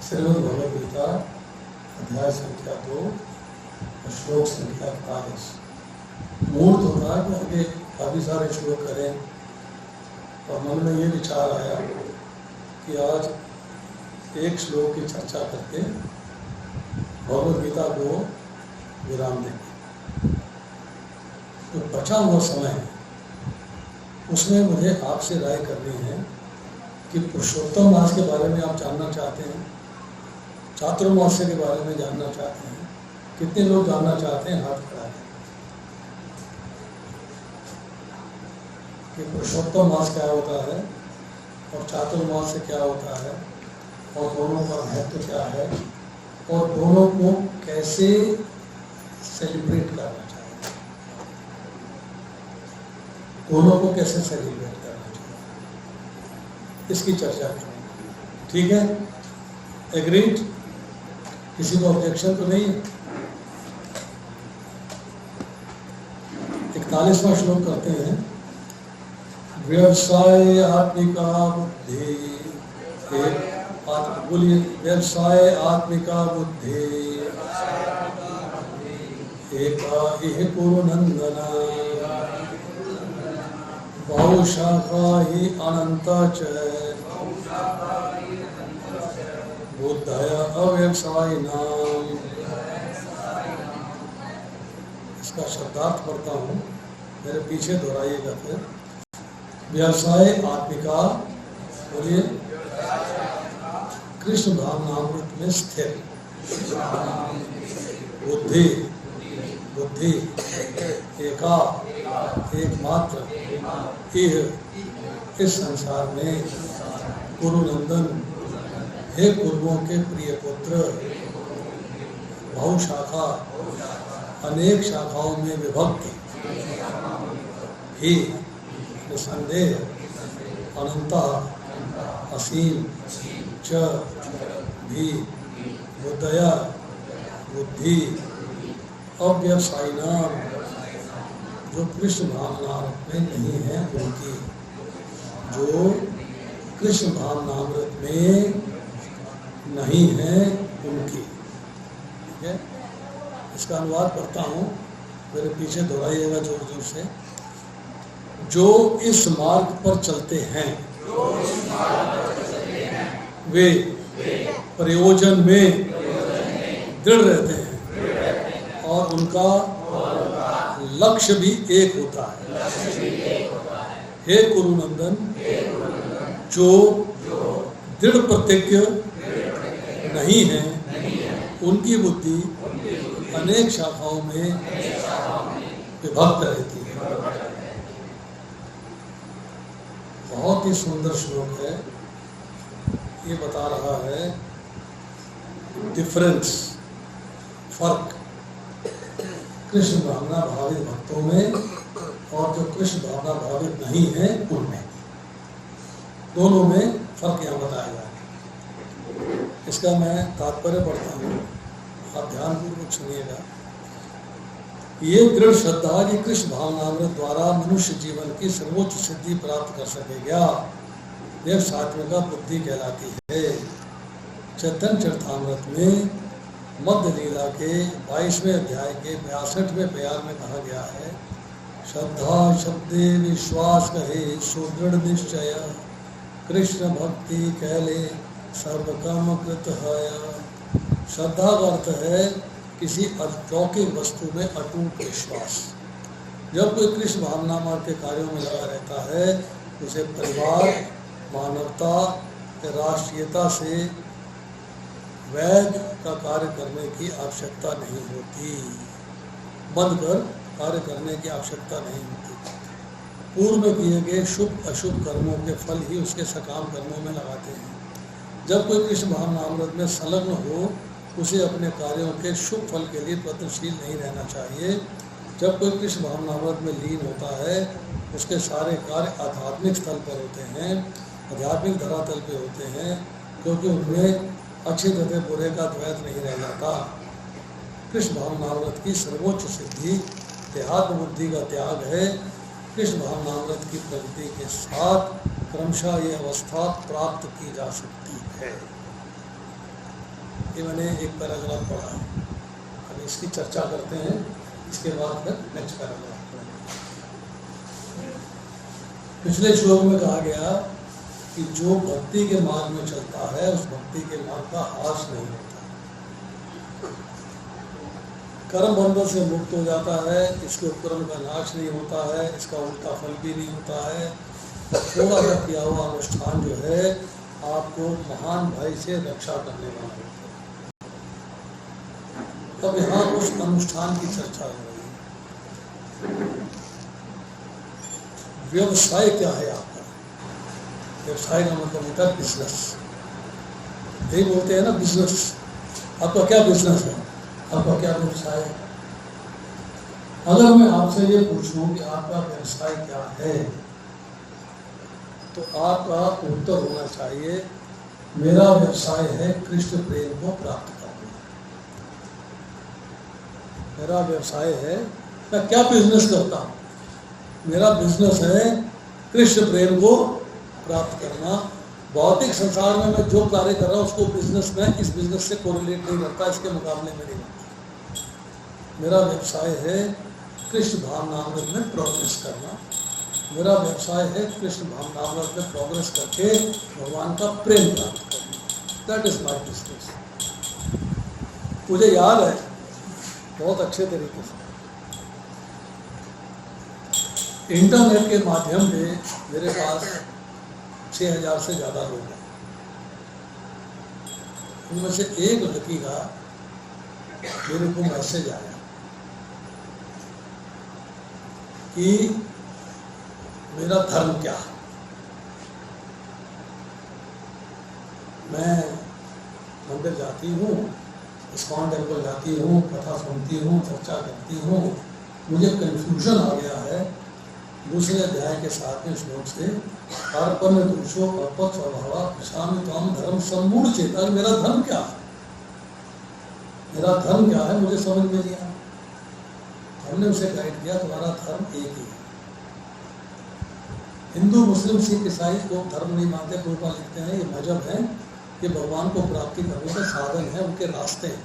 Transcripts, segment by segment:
श्रीमद् भगवद गीता अध्याय संख्या 2 और श्लोक संख्या 41। मूल तो था कि आगे काफ़ी सारे श्लोक करें और मन में ये विचार आया कि आज एक श्लोक की चर्चा करके भगवद गीता को विराम देंगे। तो बचा हुआ समय है उसमें मुझे आपसे राय करनी है कि पुरुषोत्तम मास के बारे में आप जानना चाहते हैं, चातुर्मास्य के बारे में जानना चाहते हैं। कितने लोग जानना चाहते हैं? हाथ खड़ा करें कि पुरुषोत्तम मास क्या होता है और चातुर्मास्य क्या होता है और दोनों का महत्व क्या है और दोनों को कैसे सेलिब्रेट करना चाहिए, दोनों को कैसे सेलिब्रेट करना चाहिए, इसकी चर्चा करेंगे। ठीक है? एग्रीड? किसी को ऑब्जेक्शन तो नहीं है? 41वां श्लोक करते हैं। व्यवसाय आत्मिका बुद्धि, बोलिए, व्यवसाय आत्मिका बुद्धि एका इह कुरु नंदना बहुशाखा ही अनंता च बुद्धया अव्यवसायिनाम। इसका शब्दार्थ पढ़ता हूँ, मेरे पीछे दोहराइएगा फिर। व्यवसाय आत्मिका, बोलिए, कृष्ण भावनामृत में स्थिर बुद्धि, बुद्धि एका, एकमात्र, इह, इस संसार में, कुरु नंदन, हे कुरुओं के प्रिय पुत्र, बहुशाखा, अनेक शाखाओं में विभक्त ही, निसंदेह, अनंता, असीम, च, भी, बुद्धया, बुद्धि, अव्यवसायिनाम, जो कृष्ण भावनामृत में नहीं है उनकी, जो कृष्ण भावनामृत में नहीं है उनकी। ठीक है? इसका अनुवाद करता हूँ, मेरे पीछे दोहराइएगा जोर जोर से। जो इस मार्ग पर चलते हैं वे प्रयोजन में दृढ़ रहते हैं और उनका लक्ष्य भी एक होता है। हे कुरुनंदन, जो दृढ़ प्रतिज्ञ नहीं है उनकी बुद्धि अनेक शाखाओं में विभक्त रहती है। बहुत ही सुंदर श्लोक है। ये बता रहा है डिफरेंस, फर्क कृष्ण भावना भावित भक्तों में और जो कृष्ण भावना भावित नहीं है उनमें, दोनों में फर्क यहाँ बताया गया है। इसका मैं तात्पर्य पढ़ता हूँ, आप ध्यानपूर्वक सुनिएगा। ये दृढ़ श्रद्धा कि कृष्ण भावनामृत द्वारा मनुष्य जीवन की सर्वोच्च सिद्धि प्राप्त कर सकेगा, यह सात्विका बुद्धि कहलाती है। चैतन्य चरितामृत में मध्य लीला के 22वें अध्याय के 62वें प्यार में कहा गया है, श्रद्धा शब्दे विश्वास कहे सुदृढ़ निश्चय, कृष्ण भक्ति कहले सर्व कर्म कृत है। श्रद्धा का अर्थ है किसी अलौकिक वस्तु में अटूट विश्वास। जब कोई कृष्ण भावना मार्ग के कार्यों में लगा रहता है, उसे परिवार, मानवता, राष्ट्रीयता से वैध का कार्य करने की आवश्यकता नहीं होती, बंद कर कार्य करने की आवश्यकता नहीं होती। पूर्व में किए गए शुभ अशुभ कर्मों के फल ही उसके सकाम कर्मों में लगाते हैं। जब कोई कृष्ण भावनामृत में संलग्न हो, उसे अपने कार्यों के शुभ फल के लिए प्रयत्नशील नहीं रहना चाहिए। जब कोई कृष्ण भावनामृत में लीन होता है, उसके सारे कार्य आध्यात्मिक स्थल पर होते हैं, आध्यात्मिक धरातल पे होते हैं, क्योंकि उनमें अच्छे तथा बुरे का द्वैत नहीं रह जाता। कृष्ण भावनामृत की सर्वोच्च सिद्धि देहात्म बुद्धि का त्याग है। कृष्ण भावनामृत की प्रगति के साथ क्रमशः ये अवस्था प्राप्त की जा सकती है। ये मैंने एक पैराग्राफ पढ़ा है, अब इसकी चर्चा करते हैं, इसके बाद फिर नेक्स्ट पैराग्राफ पढ़ेंगे। पिछले श्लोक में कहा गया कि जो भक्ति के मार्ग में चलता है उस भक्ति के मार्ग का ह्रास नहीं होता, कर्म बंधन से मुक्त हो जाता है, इसके उपकरण का नाश नहीं होता है, इसका उल्टा फल भी नहीं होता है। थोड़ा सा किया हुआ अनुष्ठान जो है आपको महान भाई से रक्षा करने वाला होता है। अब यहाँ उस अनुष्ठान की चर्चा हो रही है। व्यवसाय क्या है आपका? व्यवसाय का मतलब होता है बिजनेस। यही बोलते हैं ना बिजनेस। आपका क्या बिजनेस है? आपका क्या व्यवसाय है? अगर मैं आपसे ये पूछूं कि आपका व्यवसाय क्या है, तो आपका उत्तर होना चाहिए मेरा व्यवसाय है कृष्ण प्रेम को प्राप्त करना। मेरा व्यवसाय है, मैं क्या बिजनेस करता हूँ? मेरा बिजनेस है कृष्ण प्रेम को प्राप्त करना। भौतिक संसार में मैं जो कार्य कर रहा हूँ उसको बिजनेस में इस बिजनेस से कोरिलेट नहीं करता, इसके मुकाबले में नहीं करता। मेरा व्यवसाय है कृष्ण भावनामृत में प्रोग्रेस करना। मेरा व्यवसाय है कृष्ण भावनामृत में प्रोग्रेस करके भगवान का प्रेम प्राप्त करना। That is my business. मुझे याद है बहुत अच्छे तरीके से, इंटरनेट के माध्यम से मेरे पास 6000 से ज़्यादा लोग हैं। उनमें से एक लड़की का मेरे को मैसेज आया कि मेरा धर्म क्या है। मैं मंदिर जाती हूँ, इस्कॉन टेम्पल जाती हूँ, कथा सुनती हूँ, चर्चा करती हूँ, मुझे कन्फ्यूजन आ गया है दूसरे अध्याय के 7वें श्लोक से, अर्पण दोषो अर्पत स्वभावा पिछामी त्वाम धर्म सम्मूढ़ चेता। मेरा धर्म क्या है? मेरा धर्म क्या है मुझे समझ में नहीं आया। हमने उसे गाइड किया, तुम्हारा धर्म एक ही है। हिंदू मुस्लिम सिख ईसाई को धर्म नहीं मानते, प्रभुपाद लिखते हैं ये मजहब है, ये भगवान को प्राप्ति करने का साधन है, उनके रास्ते हैं।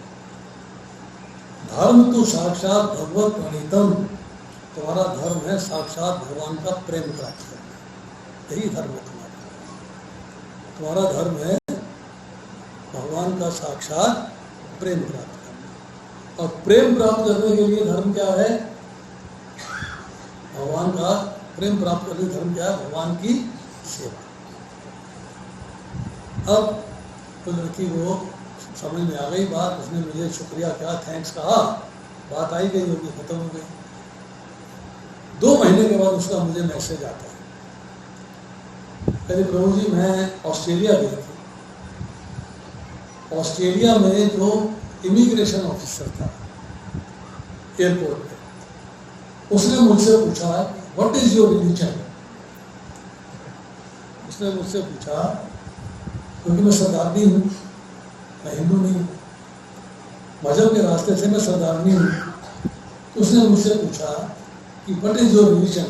धर्म तो साक्षात भगवत प्रणीतम, तुम्हारा धर्म है साक्षात भगवान का प्रेम प्राप्त करना, यही धर्म है तुम्हारा। तुम्हारा धर्म है भगवान का साक्षात प्रेम प्राप्त करना। और प्रेम प्राप्त करने के लिए धर्म क्या है? भगवान का प्रेम प्राप्त करने धर्म क्या है? भगवान की सेवा। अब तो लड़की को समझ में आ गई बात, उसने मुझे शुक्रिया क्या, थैंक्स कहा, बात आई गई होगी, खत्म हो गई। 2 महीने के बाद उसका मुझे मैसेज आता है, कहते प्रभु जी मैं ऑस्ट्रेलिया गई थी, ऑस्ट्रेलिया में जो इमिग्रेशन ऑफिसर था एयरपोर्ट पे, उसने मुझसे पूछा व्हाट इज योर रिलीजन। उसने मुझसे पूछा, क्योंकि मैं सरदारनी हूँ, मैं हिंदू नहीं हूँ, मजहब के रास्ते से मैं सरदारनी हूँ, तो उसने मुझसे पूछा कि व्हाट इज योर रिलीजन।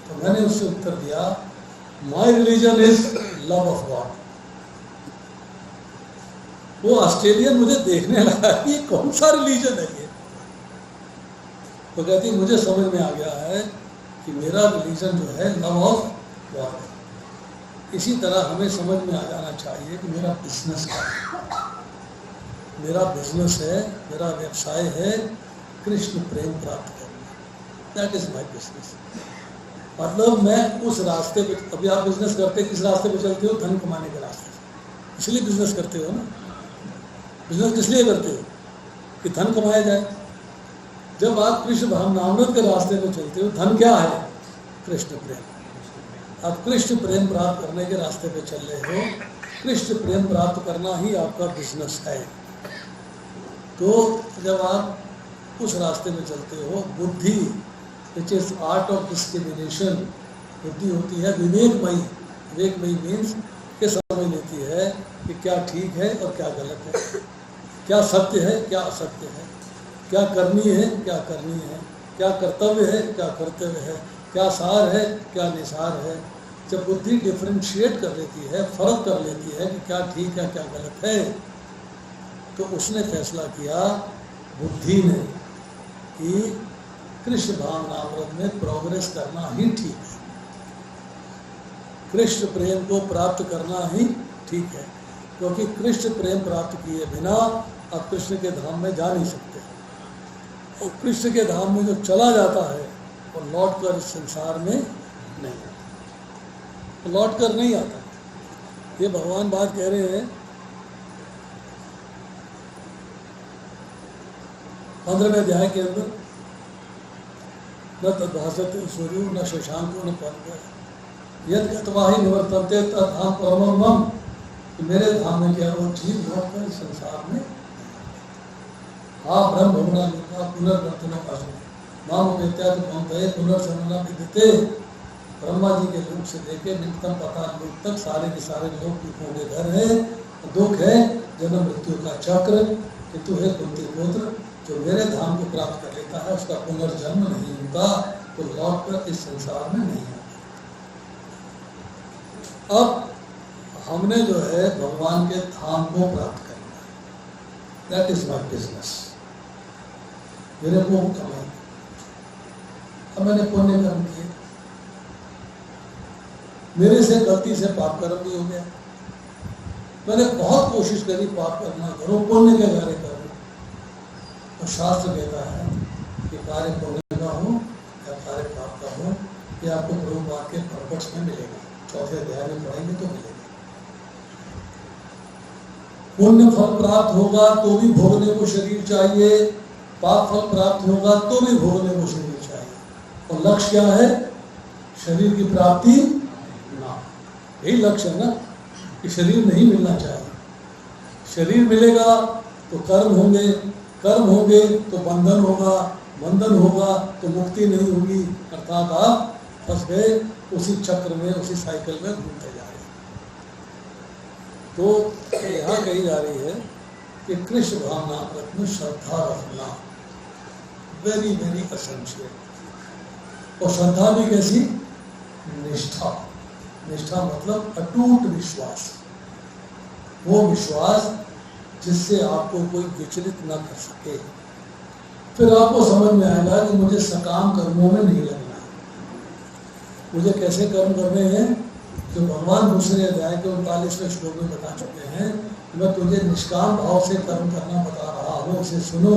तो मैंने उससे उत्तर दिया my religion is love of God. वो ऑस्ट्रेलियन मुझे देखने लगा कि ये कौन सा रिलीजन है ये। तो कहती मुझे समझ में आ गया है कि मेरा रिलीजन जो है लव ऑफ गॉड। इसी तरह हमें समझ में आ जाना चाहिए कि मेरा बिजनेस क्या है। मेरा बिजनेस है, मेरा व्यवसाय है कृष्ण प्रेम प्राप्त करना। That is my business. मतलब मैं उस रास्ते पे, अभी आप बिजनेस करते किस रास्ते पे चलते हो? धन कमाने के रास्ते से। इसलिए बिजनेस करते हो ना। बिजनेस किस लिए करते हो? कि धन कमाया जाए। जब आप कृष्ण भावनामृत के रास्ते पे चलते हो, धन क्या है? कृष्ण प्रेम। आप कृष्ण प्रेम प्राप्त करने के रास्ते पे चल रहे हो, कृष्ण प्रेम प्राप्त करना ही आपका बिजनेस है। तो जब आप उस रास्ते में चलते हो, बुद्धि which is art of discrimination, बुद्धि होती है विवेकमयी। विवेकमयी मीन्स के समझ लेती है कि क्या ठीक है और क्या गलत है, क्या सत्य है क्या असत्य है, क्या करनी है क्या करनी है, क्या कर्तव्य है क्या कर्तव्य है, क्या सार है क्या निसार है। जब बुद्धि डिफ्रेंशिएट कर लेती है, फर्क कर लेती है कि क्या ठीक है क्या गलत है, तो उसने फैसला किया बुद्धि ने कि कृष्ण भावनामृत में प्रोग्रेस करना ही ठीक है, कृष्ण प्रेम को प्राप्त करना ही ठीक है, क्योंकि कृष्ण प्रेम प्राप्त किए बिना आप कृष्ण के धाम में जा नहीं सकते। और कृष्ण के धाम में जो चला जाता है वो लौट कर इस संसार में नहीं आता, तो लौट कर नहीं आता। ये भगवान बात कह रहे हैं 15वें अध्याय के अंदर, न तद्भासते सूर्यो न शशांको न पर्वतो यद गत्वा हि निवर्तन्ते तद्धाम परमं मम, कि मेरे धाम में क्या वो ठीक लौट कर संसार में ब्रह्म भवना लोका पुनर्वर्तन माम उपेत्या तो पहुँचे पुनर्जन्मना विद्यते। ब्रह्मा जी के लोक से लेके निकटतम पताल लोक तक सारे के सारे लोग दुखों के घर है, दुख है जन्म मृत्यु का चक्र, किंतु है कुंती पुत्र जो मेरे धाम को प्राप्त कर लेता है उसका पुनर्जन्म नहीं होता, तो लौट कर इस संसार में नहीं आता। अब हमने जो है भगवान के धाम को प्राप्त करना है, दैट इज माई बिजनेस, मेरे को कमाई। अब मैंने पुण्य कर्म किए, मेरे से गलती से पाप कर्म भी हो गया, मैंने बहुत कोशिश करी पाप करना करो, पुण्य के कार्य करो, तो शास्त्र कहता है कि कार्य पुण्य का हो या कार्य पाप का हो, ये आपको प्रभुपाद के परपक्ष में मिलेगा, 4वें अध्याय में पढ़ेंगे तो मिलेगा। पुण्य फल प्राप्त होगा तो भी भोगने को शरीर चाहिए, पाप फल प्राप्त होगा तो भी भोगने को शरीर चाहिए, और लक्ष्य क्या है? शरीर की प्राप्ति ना, यही लक्ष्य है ना, कि शरीर नहीं मिलना चाहिए। शरीर मिलेगा तो कर्म होंगे, कर्म होंगे तो बंधन होगा, बंधन होगा तो मुक्ति नहीं होगी, अर्थात आप फंस गए उसी चक्र में, उसी साइकिल में घूमते जा रहे। तो यहाँ कही जा रही है कि कृष्ण भावनामृत में श्रद्धा रखना वेरी वेरी एसेंशियल, और श्रद्धा भी कैसी? निष्ठा। निष्ठा मतलब अटूट विश्वास, वो विश्वास जिससे आपको कोई विचलित न कर सके। फिर आपको समझ में आएगा कि मुझे सकाम कर्मों में नहीं लगना है, मुझे कैसे कर्म करने हैं, जो भगवान दूसरे अध्याय के 39वें श्लोक में बता चुके हैं। मैं तुझे निष्काम भाव से कर्म करना बता रहा हूँ, उसे सुनो।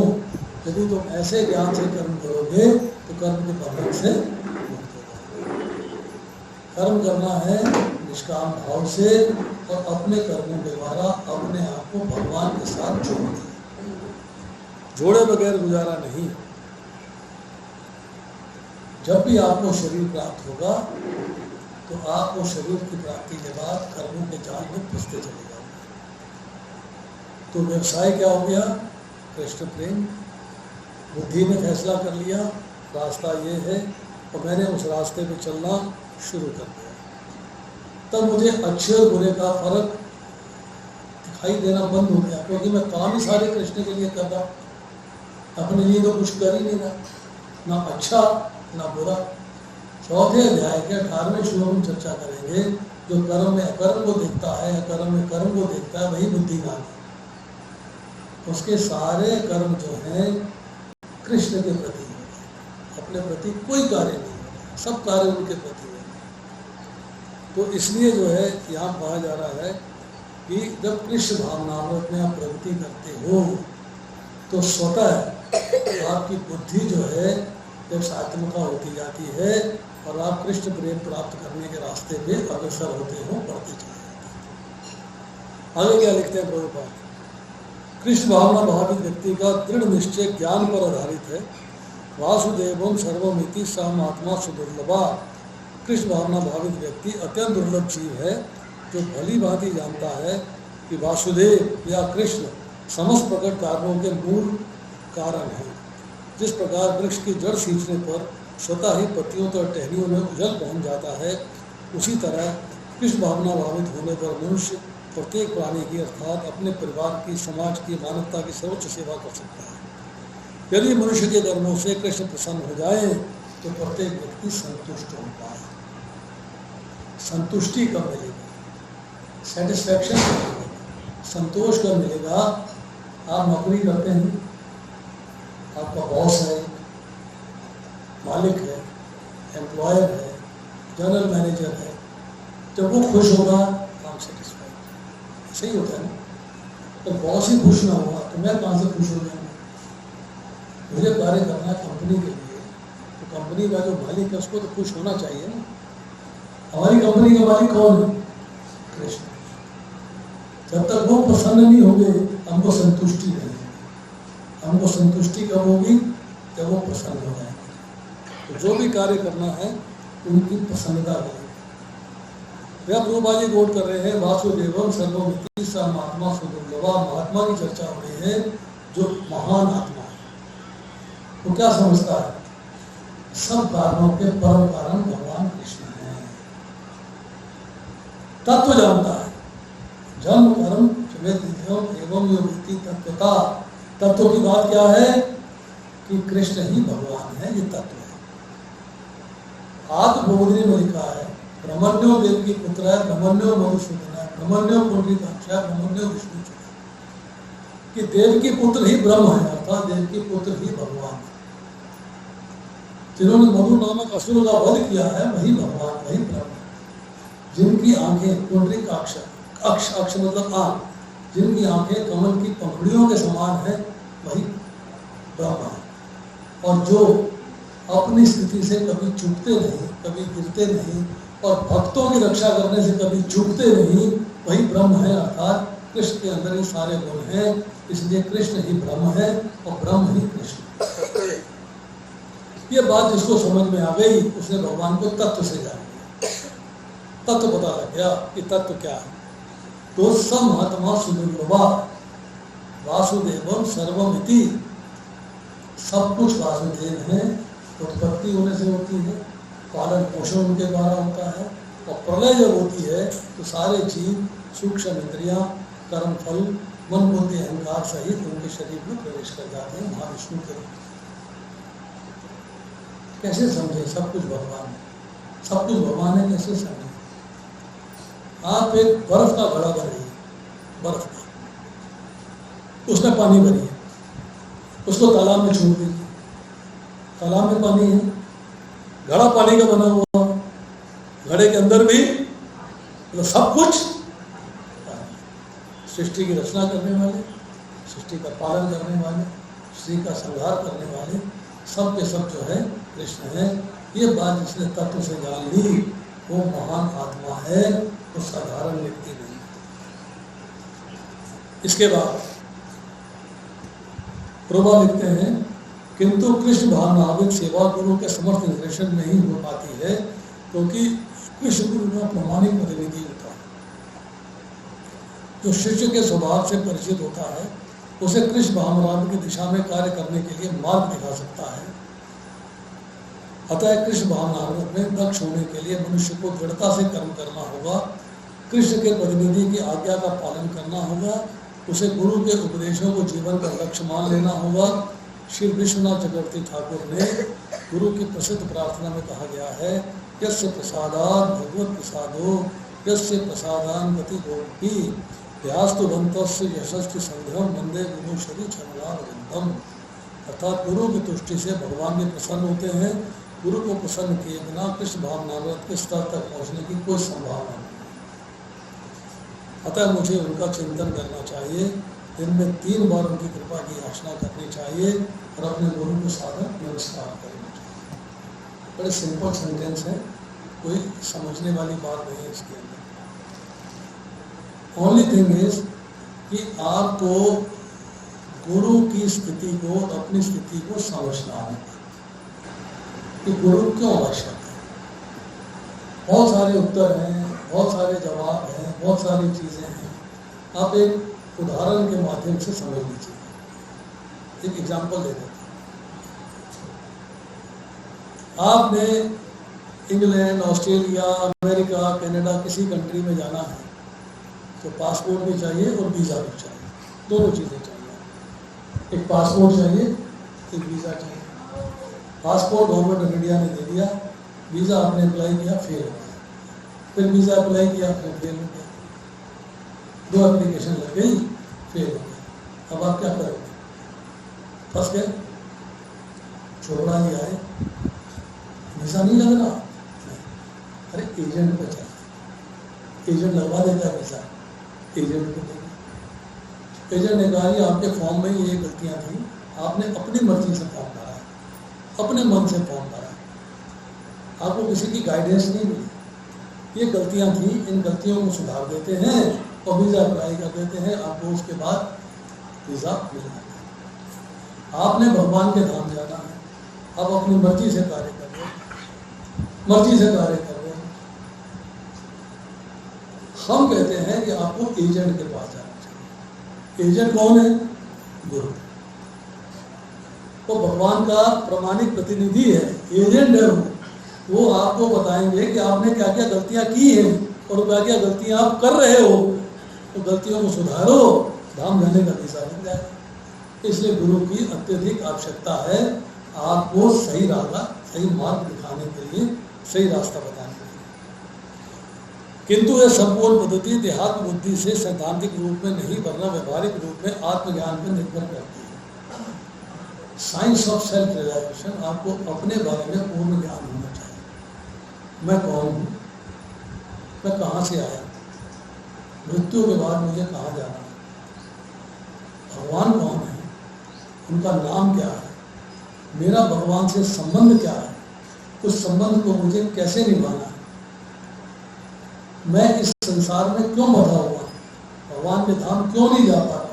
यदि तुम ऐसे ज्ञान से कर्म करोगे तो कर्म के बंधन से मुक्त हो जाओगे। कर्म करना है निष्काम भाव से, और अपने कर्मों के द्वारा अपने आप को भगवान के साथ जोड़ना, जोड़े बगैर गुजारा नहीं। जब भी आपको शरीर प्राप्त होगा तो आप वो शरीर की प्राप्ति के बाद कर्मों के जाल में फंसते चले जाओगे। तो व्यवसाय क्या हो गया? कृष्ण प्रेम। बुद्धि ने फैसला कर लिया रास्ता ये है, और मैंने उस रास्ते पे चलना शुरू कर दिया। तब मुझे अच्छे और बुरे का फर्क दिखाई देना बंद हो गया, क्योंकि मैं काम ही सारे कृष्ण के लिए कर रहा, अपने लिए तो कुछ कर ही नहीं रहा, ना अच्छा ना बुरा। 4वें अध्याय के 18वें श्लोक में चर्चा करेंगे। जो कर्म में अकर्म को देखता है, अकर्म में कर्म को देखता है, वही बुद्धिमान है। उसके सारे कर्म जो हैं कृष्ण के प्रति है, अपने प्रति कोई कार्य नहीं है, सब कार्य उनके प्रति है। तो इसलिए जो है यहाँ कहा जा रहा है कि जब कृष्ण भावनामृत में आप प्रगति करते हो तो स्वतः आपकी बुद्धि जो है जब सात्विकता होती जाती है, और आप कृष्ण प्रेम प्राप्त करने के रास्ते पे अग्रसर होते हो, बढ़ते चले जाते हो। आगे क्या लिखते हैं प्रभुपाद? कृष्ण भावना भावित व्यक्ति का दृढ़ निश्चय ज्ञान पर आधारित है। वासुदेवम सर्वमिति सहमात्मा सुदुर्लभा। कृष्ण भावना भावित व्यक्ति अत्यंत दुर्लभ जीव है, जो भली भांति जानता है कि वासुदेव या कृष्ण समस्त प्रकट कारणों के मूल कारण है। जिस प्रकार वृक्ष की जड़ खींचने पर स्वतः ही पत्तियों और टहनियों में जल पहुँच जाता है, उसी तरह कृष्ण भावना भावित होने पर मनुष्य प्रत्येक प्राणी की अर्थात अपने परिवार की, समाज की, मानवता की सर्वोच्च सेवा कर सकता है। यदि मनुष्य के कर्मों से कृष्ण प्रसन्न हो जाए तो प्रत्येक व्यक्ति संतुष्ट हो पाए। संतुष्टि कब मिलेगी? सेटिस्फैक्शन कब मिलेगा? संतोष कब मिलेगा? आप नौकरी करते हैं, आपका बॉस है, मालिक है, एम्प्लॉयर है, जनरल मैनेजर है, जब वो खुश होगा आप सेटिस्फाइड। सही होता है ना। तो बॉस ही खुश ना हुआ तो मैं कहाँ से खुश हो जाऊंगा। मुझे कार्य करना है कंपनी के लिए, तो कंपनी का जो मालिक है उसको तो खुश होना चाहिए ना। हमारी कंपनी के मालिक कौन है? कृष्ण। जब तक वो प्रसन्न नहीं होंगे हमको संतुष्टि नहीं होगी। हमको संतुष्टि कब होगी? जब वो प्रसन्न हो जाएंगे। तो जो भी कार्य करना है उनकी प्रसन्नता करें। प्रभुपाद जी कोट कर रहे हैं, वासुदेवम सर्वमिति स महात्मा सुदुर्लभा। महात्मा की चर्चा हो रही है, जो महान आत्मा है। वो क्या समझता है? सब कारणों के परम कारण भगवान कृष्ण हैं। तत्व जानता है, जन्म कर्म एवं योगिति तत्वता। तत्व की बात क्या है? कि कृष्ण ही भगवान है, ये तत्व है। आत्मबोधि में लिखा है, ब्रह्मण्यो देव की पुत्र है, ब्रह्मण्यो मधुसूदन है, ब्रह्मण्यो पुंडरीकाक्ष है, ब्रह्मण्यो विष्णु है। कि देव की पुत्र ही ब्रह्म है, अर्थात देव की पुत्र ही भगवान है। जिन्होंने मधु नामक असुर का वध किया है वही भगवान, वही ब्रह्म है। जिनकी आंखें पुंडरीकाक्ष, अक्ष अक्ष मतलब आंख, जिनकी आंखें कमल की पंखुड़ियों के समान है वही ब्रह्म है। और जो अपनी स्थिति से कभी चूकते नहीं, कभी गिरते नहीं, और भक्तों की रक्षा करने से कभी चूकते नहीं, वही ब्रह्म है। अर्थात कृष्ण के अंदर ही सारे गुण हैं, इसलिए कृष्ण ही ब्रह्म है और ब्रह्म ही कृष्ण। ये बात जिसको समझ में आ गई उसने भगवान को तत्व से जान लिया। तत्व पता लग गया कि तत्व क्या है। तो सब महात्मा सुदुर्लभा वासुदेवम सर्वमिति। सब कुछ वासुदेव है। उत्पत्ति होने से होती है, पालन पोषण उनके द्वारा होता है, और प्रलय जब होती है तो सारे जीव, सूक्ष्म इंद्रियां, कर्म फल, मन बुद्धि अहंकार सहित उनके शरीर में प्रवेश कर जाते हैं महाविष्णु के रूप। कैसे समझे? सब कुछ भगवान है, सब कुछ भगवान है, कैसे समझे? आप एक बर्फ का घड़ा बनाइए, बर्फ का, उसमें पानी भरिए, उसको तालाब में छोड़ दीजिए, तालाब में पानी है, घड़ा पानी का बना हुआ, घड़े के अंदर भी मतलब सब कुछ। सृष्टि की रचना करने वाले, सृष्टि का पालन करने वाले, सृष्टि का संहार करने वाले, सब के सब जो है कृष्ण है। ये बात जिसने तत्व से जान ली वो महान आत्मा है, वो साधारण व्यक्ति नहीं। इसके बाद प्रभा लिखते हैं, किंतु कृष्ण भावनाविक सेवा गुरु के समर्थ निर्देशन नहीं हो पाती है, क्योंकि कृष्ण गुरु का प्रमाणिक प्रतिनिधि होता है। जो शिष्य के स्वभाव से परिचित होता है उसे कृष्ण भावनाविक की दिशा में कार्य करने के लिए मार्ग दिखा सकता है। अतः कृष्ण भावनाविक में दक्ष होने के लिए मनुष्य को दृढ़ता से कर्म करना होगा, कृष्ण के प्रतिनिधि की आज्ञा का पालन करना होगा, उसे गुरु के उपदेशों को जीवन का लक्ष्य मान लेना होगा। श्री विश्वनाथ चक्रवर्ती ठाकुर ने गुरु की प्रसिद्ध प्रार्थना में कहा गया है, यस्य प्रसादात भगवत प्रसादो यस्य प्रसादान गति गोपी व्यास्तु बंतस्य यशस्ति संग्रम वंदे गुरु श्री चरणारविंदम। अर्थात गुरु की तुष्टि से भगवान भी प्रसन्न होते हैं। गुरु को प्रसन्न किए बिना कृष्ण भावनामृत के स्तर तक पहुँचने की कोई संभावना नहीं। अतः मुझे उनका चिंतन करना चाहिए, दिन में 3 बार उनकी कृपा की याचना करनी चाहिए और अपने गुरु को साधन नमस्कार करना चाहिए। बड़े सिंपल सेंटेंस है, कोई समझने वाली बात नहीं है इसके अंदर। ओनली थिंग इज कि आपको गुरु की स्थिति को, अपनी स्थिति को समझना है कि गुरु क्यों आवश्यक है। बहुत सारे उत्तर हैं, बहुत सारे जवाब हैं, बहुत सारी चीज़ें हैं। आप एक उदाहरण के माध्यम से समझ लीजिए। एक एग्जाम्पल दे देते हैं। आपने इंग्लैंड, ऑस्ट्रेलिया, अमेरिका, कनाडा किसी कंट्री में जाना है तो पासपोर्ट भी चाहिए और वीज़ा भी चाहिए, दोनों चीज़ें चाहिए। एक पासपोर्ट चाहिए, एक वीज़ा चाहिए। पासपोर्ट गवर्नमेंट ऑफ इंडिया ने दे दिया, वीज़ा आपने अप्लाई किया, फेल हो गया, फिर वीज़ा अप्लाई किया, फिर फेल हो गया, 2 एप्लीकेशन लग गई, फेल हो गया। अब आप क्या करोगे? फंस गए, छोड़ा ही आए, वीजा नहीं लग रहा, अरे एजेंट पे चल, एजेंट लगवा देता है वीजा, एजेंट को देंगे। एजेंट ने कहा कि आपके फॉर्म में ये गलतियां थी, आपने अपनी मर्जी से फॉर्म भरा, अपने मन से फॉर्म भरा, आपको किसी की गाइडेंस नहीं मिली, ये गलतियां थी, इन गलतियों को सुधार देते हैं और वीज़ा अप्लाई कर देते हैं, आपको उसके बाद वीज़ा मिल जाता है। आपने भगवान के धाम जाना है, आप अपनी मर्जी से कार्य कर रहे हो, मर्जी से कार्य कर रहे हो। हम कहते हैं कि आपको एजेंट के पास जाना चाहिए। एजेंट कौन है? गुरु। तो भगवान का प्रामाणिक प्रतिनिधि है, एजेंट है वो आपको बताएंगे कि आपने क्या क्या गलतियां की हैं और क्या क्या गलतियां आप कर रहे हो, तो गलतियों को सुधारो, धाम जाने का वीज़ा मिल जाए। इसलिए गुरु की अत्यधिक आवश्यकता है, आपको सही रास्ता, सही मार्ग दिखाने के लिए, सही रास्ता बताने के लिए। किंतु यह संपूर्ण पद्धति देहात्म बुद्धि से सैद्धांतिक रूप में नहीं वरना व्यवहारिक रूप में आत्मज्ञान पर निर्भर करती है। साइंस ऑफ सेल्फ रियलाइजेशन, आपको अपने बारे में पूर्ण ज्ञान होना चाहिए। मैं कौन हूँ, मैं कहाँ से आया, मृत्यु के बाद मुझे कहाँ जाना है, भगवान कौन है, उनका नाम क्या है, मेरा भगवान से संबंध क्या है, उस संबंध को मुझे कैसे निभाना है, मैं इस संसार में क्यों बंधा हुआ, भगवान के धाम क्यों नहीं जा पा रहा।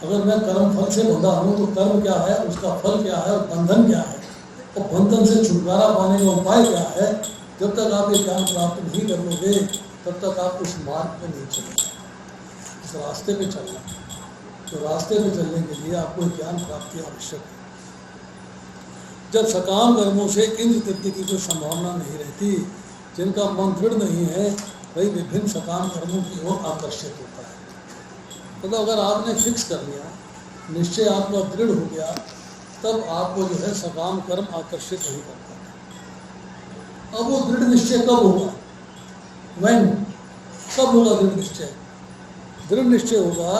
अगर मैं कर्म फल से बंधा हूँ तो कर्म क्या है, उसका फल क्या है और बंधन क्या है, और बंधन से छुटकारा पाने का उपाय क्या है। जब तक आप ये ज्ञान प्राप्त नहीं कर लोगे तब तक आप उस मार्ग पे नहीं चलोगे, उस रास्ते पे चलना। तो रास्ते पे चलने के लिए आपको ज्ञान प्राप्ति आवश्यक है। जब सकाम कर्मों से इंद्र तृप्ति की कोई संभावना नहीं रहती, जिनका मन दृढ़ नहीं है, वही विभिन्न सकाम कर्मों की ओर आकर्षित होता है। मतलब अगर आपने फिक्स कर लिया, निश्चय आपका दृढ़ हो गया, तब आपको जो है सकाम कर्म आकर्षित नहीं करता। अब वो दृढ़ निश्चय कब होगा? when, कब होगा दृढ़ निश्चय? दृढ़ निश्चय होगा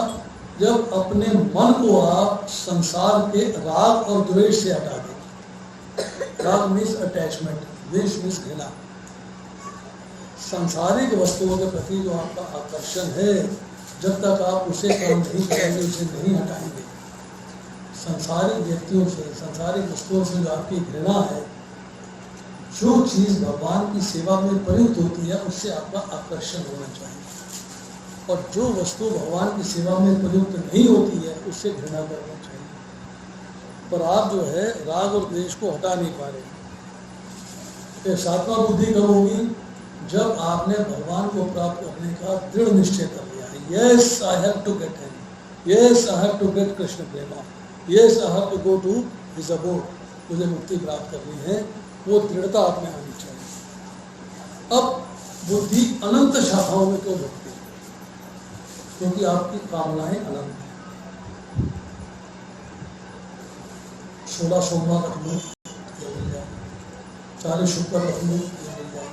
जब अपने मन को आप संसार के राग और द्वेष से हटा देंगे। राग मीन्स अटैचमेंट, द्वेष मीन्स घृणा। सांसारिक वस्तुओं के प्रति जो आपका आकर्षण है, जब तक आप उसे काम नहीं करेंगे, उसे नहीं हटाएंगे, संसारिक व्यक्तियों से, संसारिक वस्तुओं से जो आपकी घृणा है, जो चीज़ भगवान की सेवा में प्रयुक्त होती है उससे आपका आकर्षण होना चाहिए, और जो वस्तु भगवान की सेवा में प्रयुक्त नहीं होती है उससे घृणा करना चाहिए। पर आप जो है राग और द्वेष को हटा नहीं पा रहे। ये सातवां बुद्धि कब होगी? जब आपने भगवान को प्राप्त करने का दृढ़ निश्चय कर लिया है। Yes I have to get him, yes I have to get Krishna prema, yes I have to go to his abode, मुझे मुक्ति प्राप्त करनी है, वो दृढ़ता आप में आनी चाहिए। अब बुद्धि अनंत शाखाओं में क्यों बढ़ती है? क्योंकि आपकी कामनाएं अनंत हैं। 16 सोमवार रख लो, ये मिल जाए, 40 शुक्र रख लो, ये मिल जाएगा,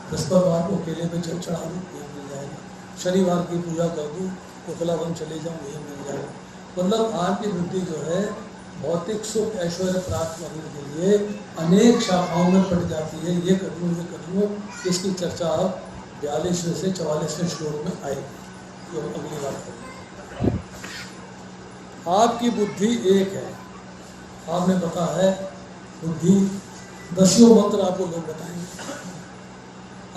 बृहस्पतिवार को केले पे जल चढ़ा दूँ, ये मिल जाएगा, शनिवार की पूजा कर दूँ, कोकिला वन चले जाऊँ, ये मिल जाएगा। मतलब आपकी बुद्धि जो है भौतिक सुख ऐश्वर्य प्राप्त करने के लिए अनेक शाखाओं में पड़ जाती है। ये कर लूँ, ये कर लूँ। इसकी चर्चा अब 42वें से 44वें श्लोक में आएगी, जो अगली बार करेंगे। आपकी बुद्धि एक है, आपने पता है बुद्धि, 10 मंत्र आपको लोग बताएंगे।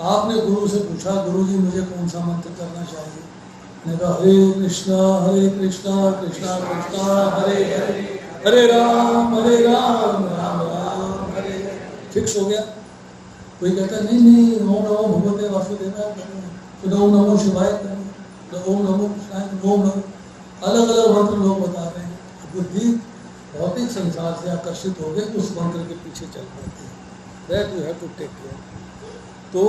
आपने गुरु से पूछा, गुरु जी मुझे कौन सा मंत्र करना चाहिए? ने कहा हरे कृष्णा कृष्णा कृष्णा हरे हरे, हरे राम राम राम हरे हरे। फिक्स हो गया। कोई कहता है नहीं नहीं, ओम नमो भगवते वासुदेवाय करो, तो ओम नमो शिवाय करो, तो ओम नमो कृष्णाय, ओम नमो, अलग अलग मंत्र लोग बताते हैं। बुद्धि भौतिक संसार से आकर्षित हो गए, उस मंत्र के पीछे चल पड़ती है। That you have to take care. तो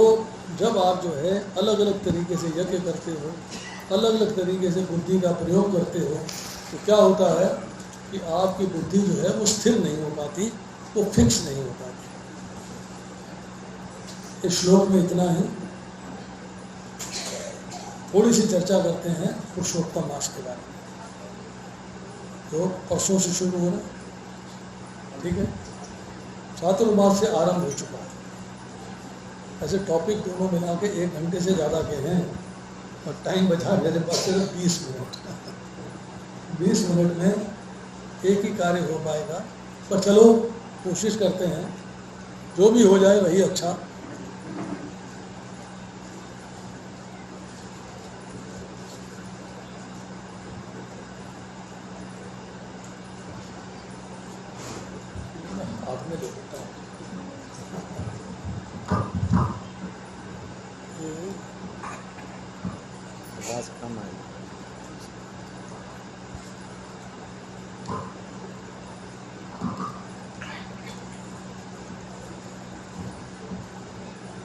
जब आप जो है अलग अलग तरीके से यज्ञ करते हो, अलग अलग तरीके से बुद्धि का प्रयोग करते हो, तो क्या होता है कि आपकी बुद्धि जो है वो स्थिर नहीं हो पाती, वो फिक्स नहीं हो पाती। इस श्लोक में इतना ही। थोड़ी सी चर्चा करते हैं पुरुषोत्तम मास के बारे में। जो परसों से शुरू हो रहा है, ठीक है, चातुर्मास से आरंभ हो चुका है। ऐसे टॉपिक दोनों मिला के 1 घंटे से ज़्यादा के हैं और टाइम बचा मेरे पास सिर्फ 20 मिनट 20 मिनट में एक ही कार्य हो पाएगा, पर चलो कोशिश करते हैं, जो भी हो जाए वही अच्छा। आपने जो बताया आवाज कम आई।